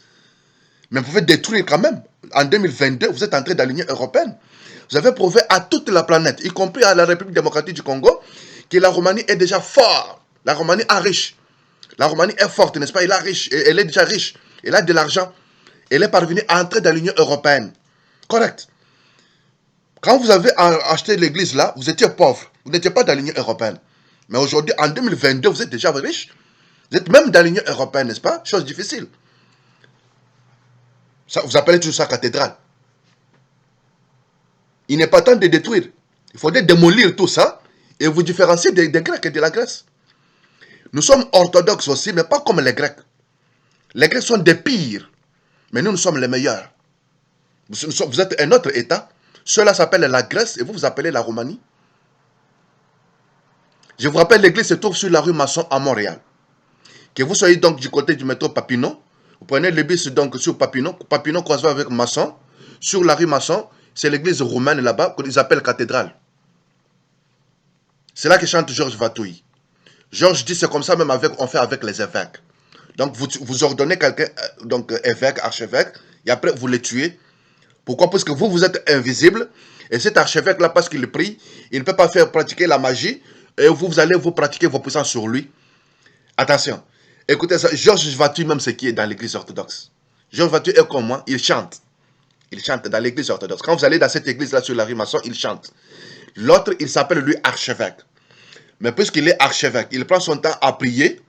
Mais vous pouvez détruire quand même. En 2022, vous êtes entré dans l'Union européenne. Vous avez prouvé à toute la planète, y compris à la République démocratique du Congo, que la Roumanie est déjà forte. La Roumanie est riche. La Roumanie est forte, n'est-ce pas? Elle est riche. Elle est déjà riche. Elle a de l'argent. Elle est parvenue à entrer dans l'Union européenne. Correct. Quand vous avez acheté l'église là, vous étiez pauvre. Vous n'étiez pas dans l'Union européenne. Mais aujourd'hui, en 2022, vous êtes déjà riche. Vous êtes même dans l'Union européenne, n'est-ce pas? Chose difficile. Ça, vous appelez tout ça cathédrale. Il n'est pas temps de détruire. Il faudrait démolir tout ça et vous différencier des Grecs et de la Grèce. Nous sommes orthodoxes aussi, mais pas comme les Grecs. Les Grecs sont des pires, mais nous sommes les meilleurs. Vous êtes un autre État. Cela s'appelle la Grèce et vous vous appelez la Roumanie. Je vous rappelle, l'église se trouve sur la rue Masson à Montréal. Que vous soyez donc du côté du métro Papineau, vous prenez le bus donc sur Papineau, Papineau croisement avec Masson, sur la rue Masson, c'est l'église roumaine là-bas qu'ils appellent cathédrale. C'est là que chante Georges Vatouille. Georges dit c'est comme ça même on fait avec les évêques. Donc vous ordonnez quelqu'un, donc évêque, archevêque, et après vous les tuez. Pourquoi? Parce que vous êtes invisible, et cet archevêque-là, parce qu'il prie, il ne peut pas faire pratiquer la magie, et vous allez vous pratiquer vos puissances sur lui. Attention, écoutez ça, Georges Vatouille même ce qui est dans l'église orthodoxe. Georges Vatouille est comme moi, il chante. Il chante dans l'église orthodoxe. Quand vous allez dans cette église-là sur la rue Masson, il chante. L'autre, il s'appelle lui archevêque. Mais puisqu'il est archevêque, il prend son temps à prier,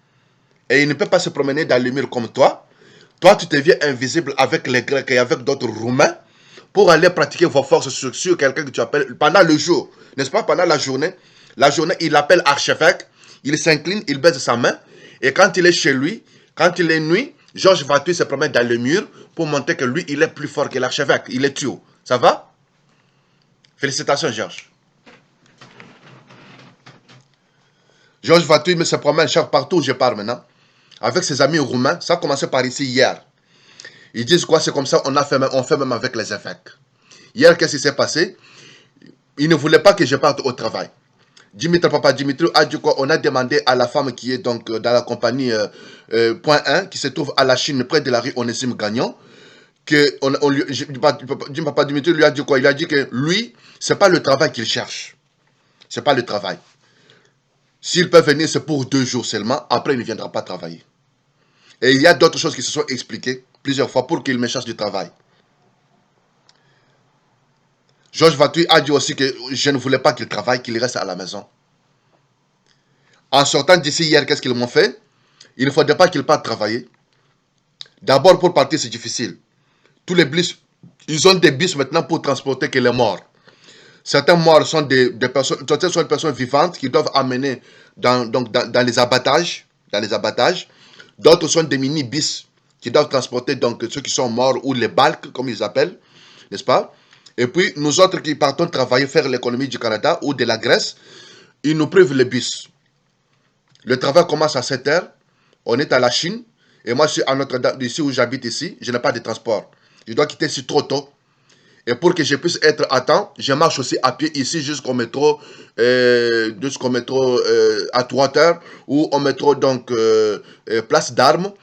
et il ne peut pas se promener dans les murs comme toi. Toi, tu deviens invisible avec les Grecs et avec d'autres Roumains pour aller pratiquer vos forces sur quelqu'un que tu appelles pendant le jour. N'est-ce pas? Pendant la journée, il appelle archevêque, il s'incline, il baise sa main. Et quand il est chez lui, quand il est nuit, Georges Vatouille se promène dans le mur pour montrer que lui, il est plus fort que l'archevêque. Il est tué. Ça va? Félicitations, Georges. Georges Vatouille se promène partout où je pars maintenant. Avec ses amis roumains, ça a commencé par ici hier. Ils disent quoi? C'est comme ça, on fait même avec les évêques. Hier, qu'est-ce qui s'est passé? Ils ne voulaient pas que je parte au travail. Papa Dimitri a dit quoi? On a demandé à la femme qui est donc dans la compagnie Point 1, qui se trouve à la Chine, près de la rue Onésime Gagnon, que Papa Dimitri lui a dit quoi? Il a dit que lui, c'est pas le travail qu'il cherche. C'est pas le travail. S'il peut venir, c'est pour 2 jours seulement. Après, il ne viendra pas travailler. Et il y a d'autres choses qui se sont expliquées plusieurs fois pour qu'il me cherche du travail. Georges Vatouille a dit aussi que je ne voulais pas qu'il travaille, qu'il reste à la maison. En sortant d'ici hier, qu'est-ce qu'ils m'ont fait? Il ne faudrait pas qu'il parte travailler. D'abord, pour partir, c'est difficile. Tous les bus, ils ont des bus maintenant pour transporter que les morts. Certains morts sont des personnes, certaines sont des personnes vivantes qui doivent amener dans les abattages. D'autres sont des mini-bis qui doivent transporter donc ceux qui sont morts ou les balques, comme ils appellent, n'est-ce pas? Et puis, nous autres qui partons travailler, faire l'économie du Canada ou de la Grèce, ils nous privent les bus. Le travail commence à 7 h, on est à la Chine, Et moi, je suis à Notre-Dame, ici où j'habite ici, je n'ai pas de transport. Je dois quitter ici trop tôt. Et pour que je puisse être à temps, je marche aussi à pied ici jusqu'au métro, à Trois-Terres ou au métro donc Place d'Armes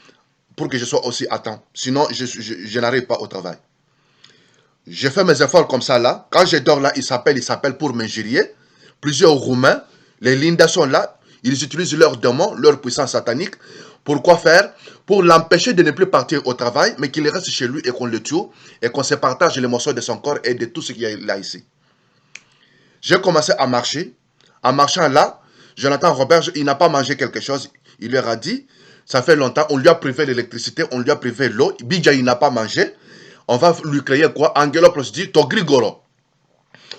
pour que je sois aussi à temps. Sinon, je n'arrive pas au travail. Je fais mes efforts comme ça là. Quand je dors là, ils s'appellent pour m'injurier. Plusieurs Roumains, les Lindas sont là. Ils utilisent leurs démons, leur puissance satanique. Pourquoi faire? Pour l'empêcher de ne plus partir au travail, mais qu'il reste chez lui et qu'on le tue et qu'on se partage les morceaux de son corps et de tout ce qu'il y a là ici. J'ai commencé à marcher. En marchant là, Jonathan Robert, il n'a pas mangé quelque chose. Il leur a dit, ça fait longtemps, on lui a privé l'électricité, on lui a privé l'eau. Bidja, il n'a pas mangé. On va lui créer quoi? Angelopoulos dit, Togrigoro.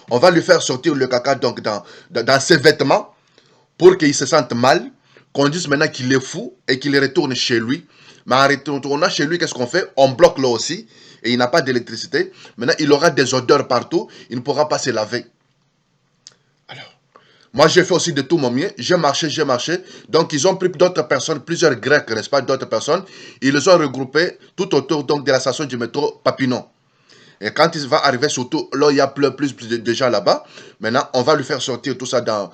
On va lui faire sortir le caca donc dans ses vêtements pour qu'il se sente mal, qu'on dise maintenant qu'il est fou et qu'il retourne chez lui. Mais en retournant chez lui, qu'est-ce qu'on fait? On bloque l'eau aussi et il n'a pas d'électricité. Maintenant, il aura des odeurs partout, il ne pourra pas se laver. Alors, moi, j'ai fait aussi de tout mon mieux. J'ai marché, j'ai marché. Donc, ils ont pris d'autres personnes, plusieurs Grecs, n'est-ce pas, d'autres personnes. Ils les ont regroupés tout autour donc, de la station du métro Papineau. Et quand il va arriver, surtout, là, il y a plus de gens là-bas. Maintenant, on va lui faire sortir tout ça dans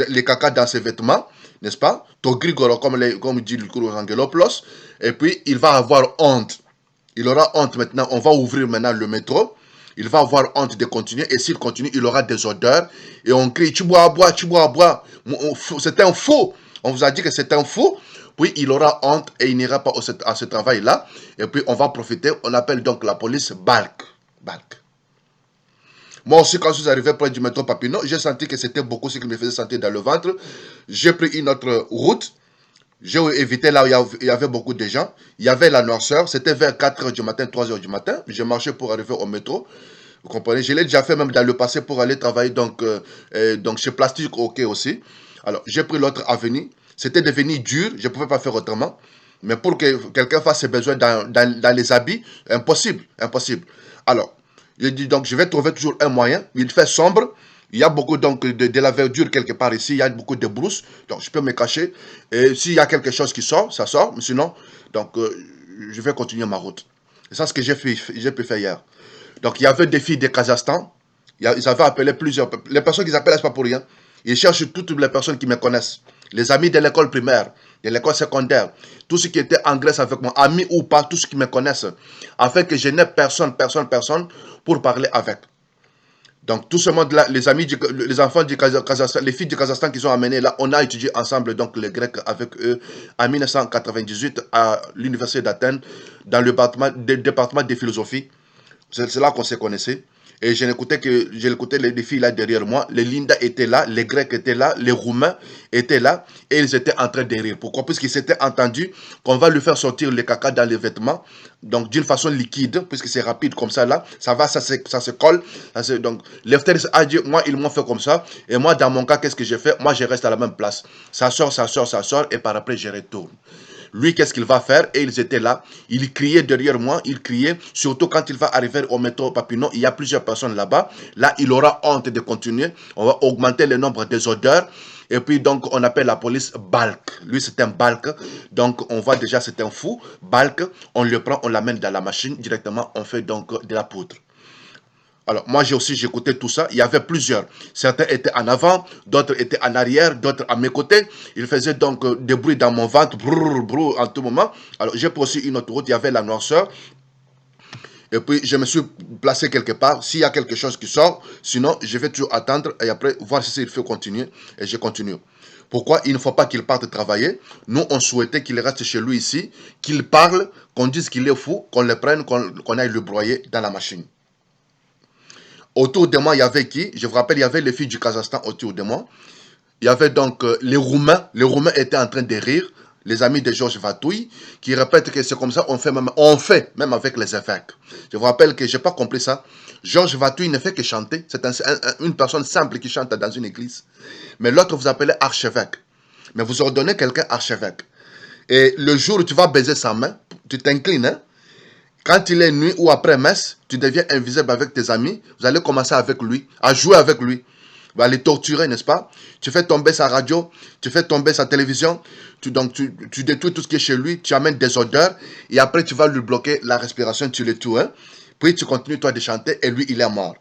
les caca dans ses vêtements, n'est-ce pas? Togrigoro, comme dit le cours Angelopoulos. Et puis, il va avoir honte. Il aura honte maintenant. On va ouvrir maintenant le métro. Il va avoir honte de continuer. Et s'il continue, il aura des odeurs. Et on crie, tu bois à boire, tu bois à boire. C'est un fou. On vous a dit que c'est un fou. Puis il aura honte et il n'ira pas à ce travail-là. Et puis on va profiter. On appelle donc la police Balk. Moi aussi, quand je suis arrivé près du métro Papineau, j'ai senti que c'était beaucoup ce qui me faisait sentir dans le ventre. J'ai pris une autre route. J'ai évité là où il y avait beaucoup de gens. Il y avait la noirceur. C'était vers 4 h du matin, 3 h du matin. J'ai marché pour arriver au métro. Vous comprenez? Je l'ai déjà fait même dans le passé pour aller travailler donc chez Plastique OK aussi. Alors, j'ai pris l'autre avenue. C'était devenu dur. Je ne pouvais pas faire autrement. Mais pour que quelqu'un fasse ses besoins dans les habits, impossible. Impossible. Alors, je dis donc, je vais trouver toujours un moyen. Il fait sombre. Il y a beaucoup donc de la verdure quelque part ici. Il y a beaucoup de brousse. Donc, je peux me cacher. Et s'il y a quelque chose qui sort, ça sort. Mais sinon, donc, je vais continuer ma route. C'est ça ce que j'ai pu faire hier. Donc, il y avait des filles de Kazakhstan. Ils avaient appelé plusieurs. Les personnes qu'ils appellent, ce n'est pas pour rien. Ils cherchent toutes les personnes qui me connaissent. Les amis de l'école primaire, de l'école secondaire, tous ceux qui étaient en Grèce avec moi, amis ou pas, tous ceux qui me connaissent, afin que je n'ai personne pour parler avec. Donc, tout ce monde-là, les enfants du Kazakhstan, les filles du Kazakhstan qui sont amenées là, on a étudié ensemble donc les Grecs avec eux en 1998 à l'université d'Athènes, dans le département de philosophie. C'est là qu'on se connaissait. Et j'écoutais les filles là derrière moi. Les Linda étaient là, les Grecs étaient là, les Roumains étaient là. Et ils étaient en train de rire. Pourquoi? Puisqu'ils s'étaient entendus qu'on va lui faire sortir le caca dans les vêtements. Donc d'une façon liquide, puisque c'est rapide comme ça là. Ça se colle. Donc l'Efteris a dit, moi ils m'ont fait comme ça. Et moi dans mon cas, qu'est-ce que j'ai fait? Moi je reste à la même place. Ça sort. Et par après je retourne. Lui, qu'est-ce qu'il va faire? Et ils étaient là. Il criait derrière moi. Il criait. Surtout quand il va arriver au métro Papineau. Il y a plusieurs personnes là-bas. Là, il aura honte de continuer. On va augmenter le nombre des odeurs. Et puis, donc, on appelle la police Balk. Lui, c'est un Balk. Donc, on voit déjà, c'est un fou. Balk, on le prend, on l'amène dans la machine. Directement, on fait donc de la poudre. Alors, moi j'écoutais tout ça. Il y avait plusieurs. Certains étaient en avant, d'autres étaient en arrière, d'autres à mes côtés. Ils faisaient donc des bruits dans mon ventre, brrr, brrr, en tout moment. Alors, j'ai pris aussi une autre route, il y avait la noirceur. Et puis, je me suis placé quelque part. S'il y a quelque chose qui sort, sinon, je vais toujours attendre et après, voir si il faut continuer. Et je continue. Pourquoi? Il ne faut pas qu'il parte travailler. Nous, on souhaitait qu'il reste chez lui ici, qu'il parle, qu'on dise qu'il est fou, qu'on le prenne, qu'on aille le broyer dans la machine. Autour de moi, il y avait qui? Je vous rappelle, il y avait les filles du Kazakhstan autour de moi. Il y avait donc les Roumains. Les Roumains étaient en train de rire. Les amis de Georges Vatouille, qui répètent que c'est comme ça, on fait même avec les évêques. Je vous rappelle que je n'ai pas compris ça. Georges Vatouille ne fait que chanter. C'est une personne simple qui chante dans une église. Mais l'autre, vous appelez archevêque. Mais vous ordonnez quelqu'un archevêque. Et le jour où tu vas baiser sa main, tu t'inclines, hein? Quand il est nuit ou après messe, tu deviens invisible avec tes amis. Vous allez commencer avec lui, à jouer avec lui. va les torturer, n'est-ce pas? Tu fais tomber sa radio, tu fais tomber sa télévision, tu détruis tout ce qui est chez lui, tu amènes des odeurs, et après tu vas lui bloquer la respiration, tu le tues. Hein? Puis tu continues toi de chanter, et lui, il est mort.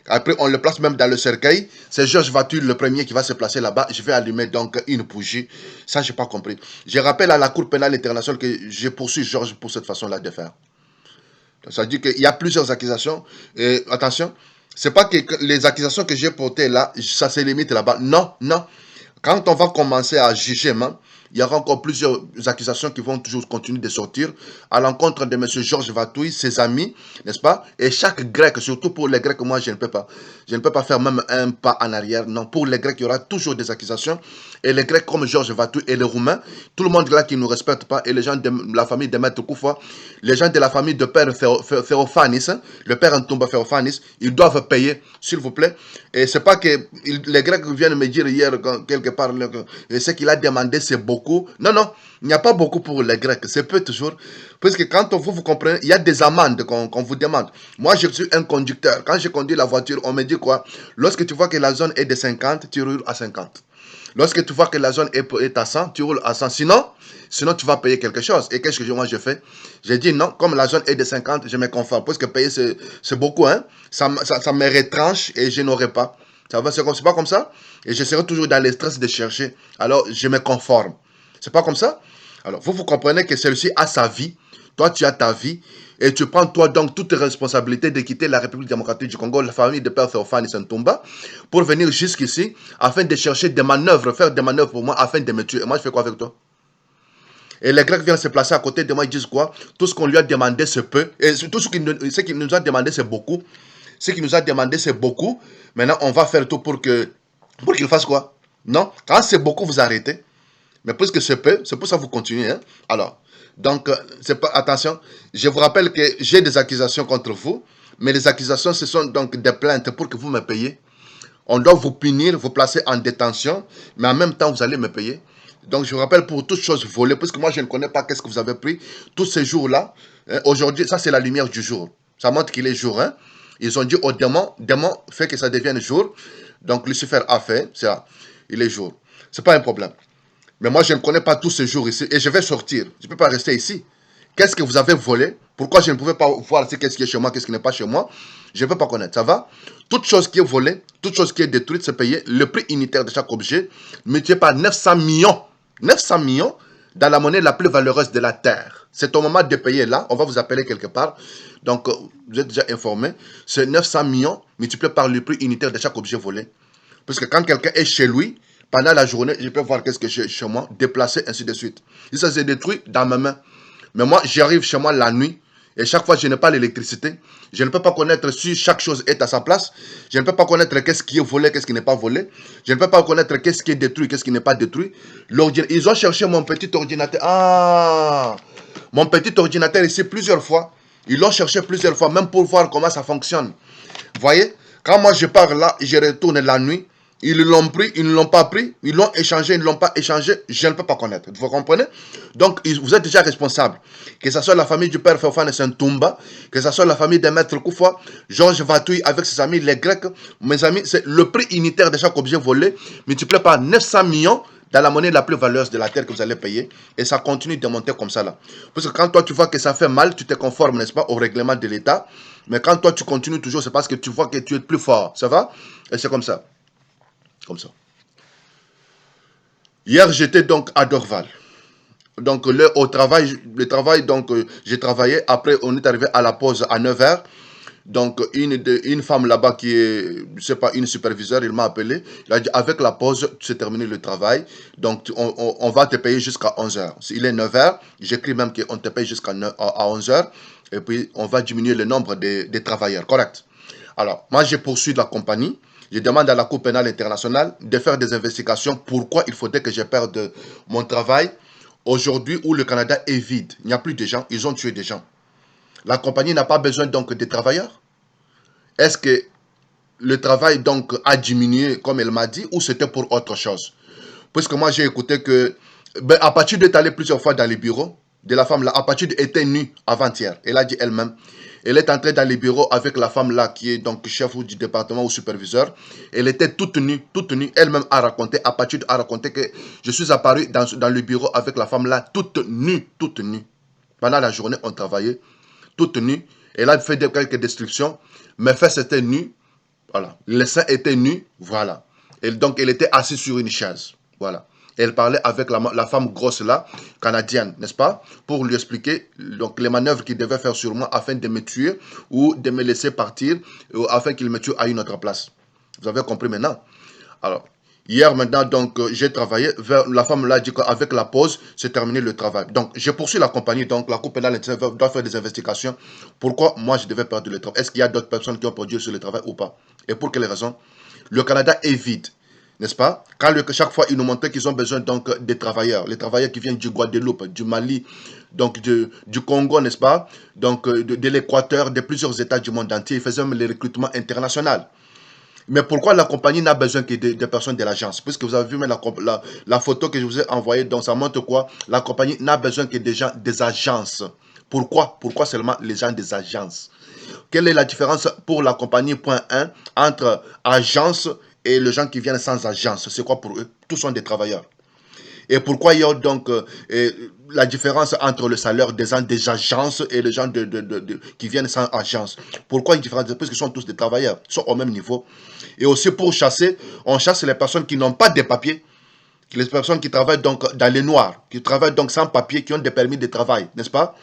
Après, on le place même dans le cercueil. C'est Georges Vatul, le premier, qui va se placer là-bas. Je vais allumer donc une bougie. Ça, je n'ai pas compris. Je rappelle à la Cour pénale internationale que je poursuis Georges pour cette façon-là de faire. Ça veut dire qu'il y a plusieurs accusations. Et attention, c'est pas que les accusations que j'ai portées là, ça se limite là-bas. Non, non. Quand on va commencer à juger, il y aura encore plusieurs accusations qui vont toujours continuer de sortir à l'encontre de M. Georges Vatouille, ses amis, n'est-ce pas? Et chaque grec, surtout pour les grecs, moi je ne peux pas. Je ne peux pas faire même un pas en arrière. Non, pour les grecs, il y aura toujours des accusations. Et les grecs comme Georges Vatouille et les roumains, tout le monde là qui ne nous respecte pas, et les gens de la famille de Maître Koufa, les gens de la famille de père Férophanis, le père Ntumba Férophanis, ils doivent payer, s'il vous plaît. Et c'est pas que les Grecs viennent me dire hier, quelque part, ce qu'il a demandé, c'est beaucoup. Non, non, il n'y a pas beaucoup pour les Grecs, c'est peu toujours. Parce que quand vous comprenez, il y a des amendes qu'on vous demande. Moi, je suis un conducteur. Quand je conduis la voiture, on me dit quoi? Lorsque tu vois que la zone est de 50, tu roules à 50. Lorsque tu vois que la zone est à 100, tu roules à 100. Sinon, tu vas payer quelque chose. Et qu'est-ce que moi je fais? J'ai dit non, comme la zone est de 50, je me conforme. Parce que payer, c'est beaucoup. Hein? Ça me retranche et je n'aurai pas. Ça va, c'est pas comme ça. Et je serai toujours dans le stress de chercher. Alors, je me conforme. C'est pas comme ça? Alors, vous comprenez que celui-ci a sa vie. Toi, tu as ta vie. Et tu prends toi donc toutes tes responsabilités de quitter la République démocratique du Congo, la famille de Père Théophane Ntumba, pour venir jusqu'ici, afin de chercher des manœuvres, faire des manœuvres pour moi, afin de me tuer. Et moi, je fais quoi avec toi? Et les Grecs viennent se placer à côté de moi, ils disent quoi? Tout ce qu'on lui a demandé, c'est peu. Et tout ce qu'il nous a demandé, c'est beaucoup. Ce qu'il nous a demandé, c'est beaucoup. Maintenant, on va faire tout pour qu'il fasse quoi? Non? Quand c'est beaucoup, vous arrêtez. Mais puisque c'est peu, c'est pour ça que vous continuez. Hein? Alors, donc, c'est pas, attention, je vous rappelle que j'ai des accusations contre vous, mais les accusations, ce sont donc des plaintes pour que vous me payiez. On doit vous punir, vous placer en détention, mais en même temps, vous allez me payer. Donc, je vous rappelle pour toutes choses volées, parce que moi, je ne connais pas qu'est-ce que vous avez pris tous ces jours-là. Hein, aujourd'hui, ça, c'est la lumière du jour. Ça montre qu'il est jour. Hein. Ils ont dit au démon fait que ça devienne jour. Donc, Lucifer a fait, ça, il est jour. Ce n'est pas un problème. Mais moi, je ne connais pas tous ces jours ici et je vais sortir. Je ne peux pas rester ici. Qu'est-ce que vous avez volé? Pourquoi je ne pouvais pas voir qu'est-ce qui est chez moi, qu'est-ce qui n'est pas chez moi? Je ne peux pas connaître. Ça va? Toute chose qui est volée, toute chose qui est détruite, c'est payé. Le prix unitaire de chaque objet, multiplié par 900 millions. 900 millions dans la monnaie la plus valeureuse de la terre. C'est au moment de payer là. On va vous appeler quelque part. Donc, vous êtes déjà informé. C'est 900 millions multiplié par le prix unitaire de chaque objet volé. Parce que quand quelqu'un est chez lui, pendant la journée, je peux voir qu'est-ce que j'ai chez moi, déplacer, ainsi de suite. Si ça s'est détruit dans ma main. Mais moi, j'arrive chez moi la nuit, et chaque fois, je n'ai pas l'électricité. Je ne peux pas connaître si chaque chose est à sa place. Je ne peux pas connaître qu'est-ce qui est volé, qu'est-ce qui n'est pas volé. Je ne peux pas connaître qu'est-ce qui est détruit, qu'est-ce qui n'est pas détruit. Ils ont cherché mon petit ordinateur. Ah! Mon petit ordinateur ici plusieurs fois. Ils l'ont cherché plusieurs fois, même pour voir comment ça fonctionne. Vous voyez? Quand moi je pars là, je retourne la nuit. Ils l'ont pris, ils ne l'ont pas pris, ils l'ont échangé, ils ne l'ont pas échangé, je ne peux pas connaître. Vous comprenez? Donc, vous êtes déjà responsable. Que ce soit la famille du père Féophane Ntumba, que ce soit la famille de Maître Koufa, Georges Vatouille avec ses amis, les Grecs. Mes amis, c'est le prix unitaire de chaque objet volé, multiplié par 900 millions dans la monnaie la plus valeureuse de la terre que vous allez payer. Et ça continue de monter comme ça là. Parce que quand toi tu vois que ça fait mal, tu te conformes, n'est-ce pas, au règlement de l'État. Mais quand toi tu continues toujours, c'est parce que tu vois que tu es plus fort. Ça va? Et c'est comme ça. Comme ça. Hier, j'étais donc à Dorval. Donc, au travail, le travail, donc, j'ai travaillé. Après, on est arrivé à la pause à 9 heures. Donc, une femme là-bas qui est, je sais pas, une superviseure, il m'a appelé. Il a dit, avec la pause, tu sais terminer le travail. Donc, on va te payer jusqu'à 11 heures. Il est 9 heures. J'écris même qu'on te paye jusqu'à 11 heures. Et puis, on va diminuer le nombre des travailleurs. Correct. Alors, moi, j'ai poursuivi la compagnie. Je demande à la Cour pénale internationale de faire des investigations. Pourquoi il faudrait que je perde mon travail aujourd'hui où le Canada est vide. Il n'y a plus de gens. Ils ont tué des gens. La compagnie n'a pas besoin donc de travailleurs. Est-ce que le travail donc a diminué comme elle m'a dit ou c'était pour autre chose? Puisque moi j'ai écouté que à partir d'être allé plusieurs fois dans les bureaux de la femme là, à partir d'être nue avant-hier, elle a dit elle-même. Elle est entrée dans les bureaux avec la femme là qui est donc chef du département ou superviseur. Elle était toute nue, toute nue. Elle-même a raconté, Apatitude a raconté que je suis apparu dans le bureau avec la femme là toute nue, toute nue. Pendant la journée, on travaillait toute nue. Elle a fait quelques descriptions. Mes fesses étaient nues. Voilà. Les seins étaient nus. Voilà. Et donc, elle était assise sur une chaise. Voilà. Elle parlait avec la femme grosse là, canadienne, n'est-ce pas? Pour lui expliquer donc, les manœuvres qu'il devait faire sur moi afin de me tuer ou de me laisser partir afin qu'il me tue à une autre place. Vous avez compris maintenant? Alors, hier maintenant, donc, j'ai travaillé. La femme l'a dit qu'avec la pause, c'est terminé le travail. Donc, j'ai poursuivi la compagnie. Donc, la Cour pénale doit faire des investigations. Pourquoi moi, je devais perdre le travail? Est-ce qu'il y a d'autres personnes qui ont produit sur le travail ou pas? Et pour quelles raisons? Le Canada est vide. N'est-ce pas? Chaque fois, ils nous montraient qu'ils ont besoin donc des travailleurs. Les travailleurs qui viennent du Guadeloupe, du Mali, donc du Congo, n'est-ce pas? Donc de l'Équateur, de plusieurs États du monde entier. Ils faisaient même les recrutements internationaux. Mais pourquoi la compagnie n'a besoin que de personnes de l'agence? Puisque vous avez vu même la photo que je vous ai envoyée, donc ça montre quoi? La compagnie n'a besoin que des gens des agences. Pourquoi? Pourquoi seulement les gens des agences? Quelle est la différence pour la compagnie, point 1, entre agence et les gens qui viennent sans agence? C'est quoi pour eux? Tous sont des travailleurs. Et pourquoi il y a donc la différence entre le salaire des gens des agences et les gens qui viennent sans agence? Pourquoi une différence? Parce qu'ils sont tous des travailleurs, ils sont au même niveau. Et aussi pour chasser, on chasse les personnes qui n'ont pas de papiers, les personnes qui travaillent donc dans les noirs, qui travaillent donc sans papier, qui ont des permis de travail, n'est-ce pas?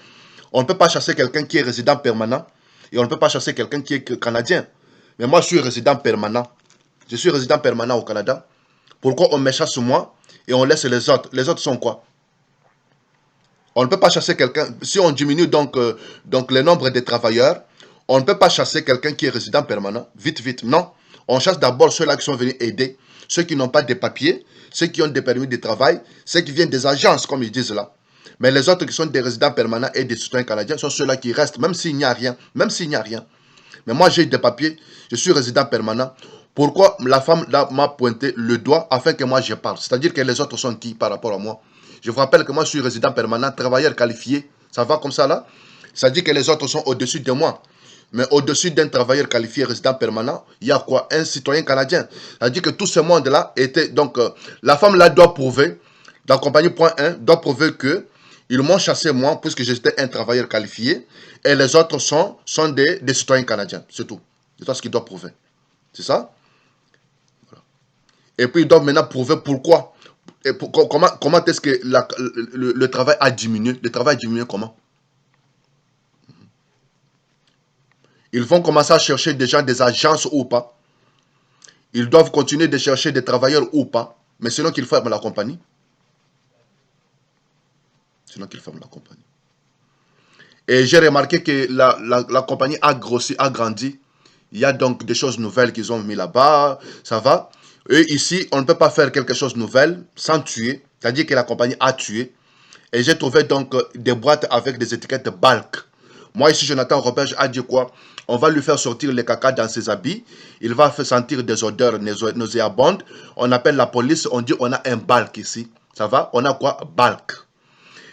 On ne peut pas chasser quelqu'un qui est résident permanent et on ne peut pas chasser quelqu'un qui est canadien. Mais moi, je suis résident permanent. Je suis résident permanent au Canada. Pourquoi on me chasse moi et on laisse les autres? Les autres sont quoi? On ne peut pas chasser quelqu'un. Si on diminue donc le nombre de travailleurs, on ne peut pas chasser quelqu'un qui est résident permanent. Vite, vite. Non. On chasse d'abord ceux-là qui sont venus aider, ceux qui n'ont pas de papiers, ceux qui ont des permis de travail, ceux qui viennent des agences, comme ils disent là. Mais les autres qui sont des résidents permanents et des citoyens canadiens sont ceux-là qui restent, même s'il n'y a rien. Même s'il n'y a rien. Mais moi, j'ai des papiers, je suis résident permanent. Pourquoi la femme m'a pointé le doigt afin que moi je parle? C'est-à-dire que les autres sont qui par rapport à moi? Je vous rappelle que moi, je suis résident permanent, travailleur qualifié. Ça va comme ça là? Ça dit que les autres sont au-dessus de moi. Mais au-dessus d'un travailleur qualifié résident permanent, il y a quoi? Un citoyen canadien. Ça dit que tout ce monde-là était... Donc, la femme là doit prouver, dans compagnie point 1, doit prouver que ils m'ont chassé moi, puisque j'étais un travailleur qualifié, et les autres sont des citoyens canadiens. C'est tout. C'est ça ce qu'il doit prouver. C'est ça? Voilà. Et puis, ils doivent maintenant prouver pourquoi. Et comment est-ce que le travail a diminué? Le travail a diminué comment? Ils vont commencer à chercher des gens des agences ou pas. Ils doivent continuer de chercher des travailleurs ou pas. Mais sinon qu'ils ferment la compagnie. Sinon qu'ils ferment la compagnie. Et j'ai remarqué que la compagnie a grossi, a grandi. Il y a donc des choses nouvelles qu'ils ont mis là-bas. Ça va. Et ici, on ne peut pas faire quelque chose de nouvel sans tuer. C'est-à-dire que la compagnie a tué. Et j'ai trouvé donc des boîtes avec des étiquettes bulk. Moi ici, Jonathan Robert a dit quoi? On va lui faire sortir les caca dans ses habits. Il va faire sentir des odeurs nauséabondes. On appelle la police. On dit on a un bulk ici. Ça va? On a quoi? Bulk.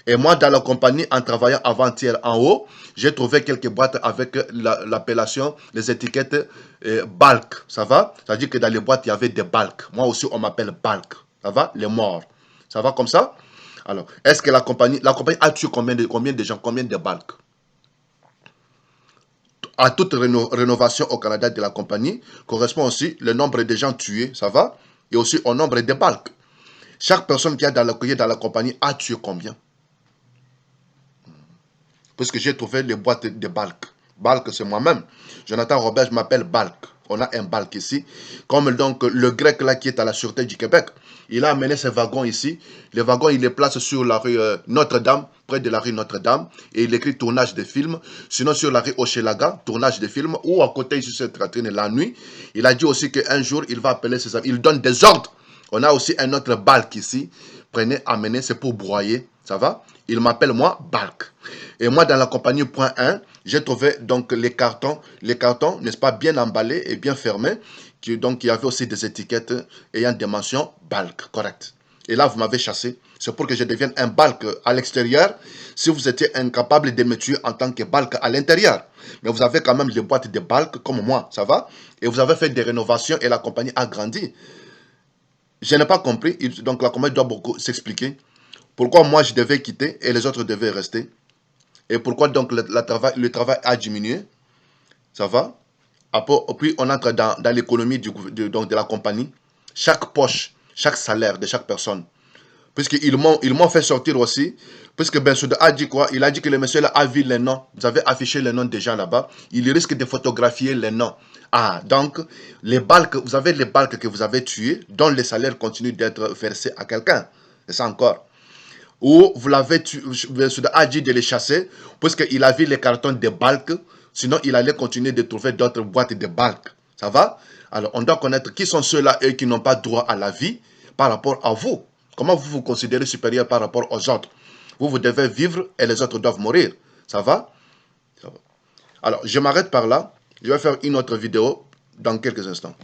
Et moi, dans la compagnie, en travaillant avant-hier en haut, j'ai trouvé quelques boîtes avec l'appellation, les étiquettes bulk. Ça va? C'est-à-dire que dans les boîtes, il y avait des bulk. Moi aussi, on m'appelle bulk. Ça va? Les morts. Ça va comme ça? Alors, est-ce que la compagnie a tué combien de gens, combien de bulk? À toute rénovation au Canada de la compagnie correspond aussi le nombre de gens tués, ça va? Et aussi au nombre de bulk. Chaque personne qui est dans la compagnie a tué combien? Parce que j'ai trouvé les boîtes de bulk. Bulk, c'est moi-même. Jonathan Robert, je m'appelle bulk. On a un bulk ici. Comme donc le grec là qui est à la Sûreté du Québec. Il a amené ses wagons ici. Les wagons, il les place sur la rue Notre-Dame, près de la rue Notre-Dame. Et il écrit tournage de film. Sinon, sur la rue Hochelaga, tournage de film. Ou à côté, ici, sur Catherine, la nuit. Il a dit aussi qu'un jour, il va appeler ses amis. Il donne des ordres. On a aussi un autre bulk ici. Prenez, amenez, c'est pour broyer. Ça va? Il m'appelle moi bulk. Et moi, dans la compagnie point 1, j'ai trouvé donc les cartons, n'est-ce pas, bien emballés et bien fermés. Donc, il y avait aussi des étiquettes ayant des mentions bulk, correct. et là, vous m'avez chassé. C'est pour que je devienne un balk à l'extérieur, si vous étiez incapable de me tuer en tant que balk à l'intérieur. Mais vous avez quand même des boîtes de balk comme moi, ça va? Et vous avez fait des rénovations et la compagnie a grandi. Je n'ai pas compris, donc la compagnie doit beaucoup s'expliquer. Pourquoi moi je devais quitter et les autres devaient rester? Et pourquoi donc le travail a diminué? Ça va? Après, puis on entre dans l'économie donc de la compagnie. Chaque poche, chaque salaire de chaque personne. Puisqu'ils m'ont fait sortir aussi. Puisque Bensouda a dit quoi? Il a dit que le monsieur là a vu les noms. Vous avez affiché les noms déjà là-bas. Il risque de photographier les noms. Ah, donc, les balles vous avez les balles que vous avez tués, dont les salaires continuent d'être versés à quelqu'un. C'est ça encore. Ou vous l'avez tué, Bensouda a dit de les chasser, puisqu'il a vu les cartons de balques. Sinon, il allait continuer de trouver d'autres boîtes de balques. Ça va? Alors, on doit connaître qui sont ceux-là et qui n'ont pas droit à la vie par rapport à vous. Comment vous vous considérez supérieur par rapport aux autres? Vous, vous devez vivre et les autres doivent mourir. Ça va? Ça va. Alors, je m'arrête par là. Je vais faire une autre vidéo dans quelques instants.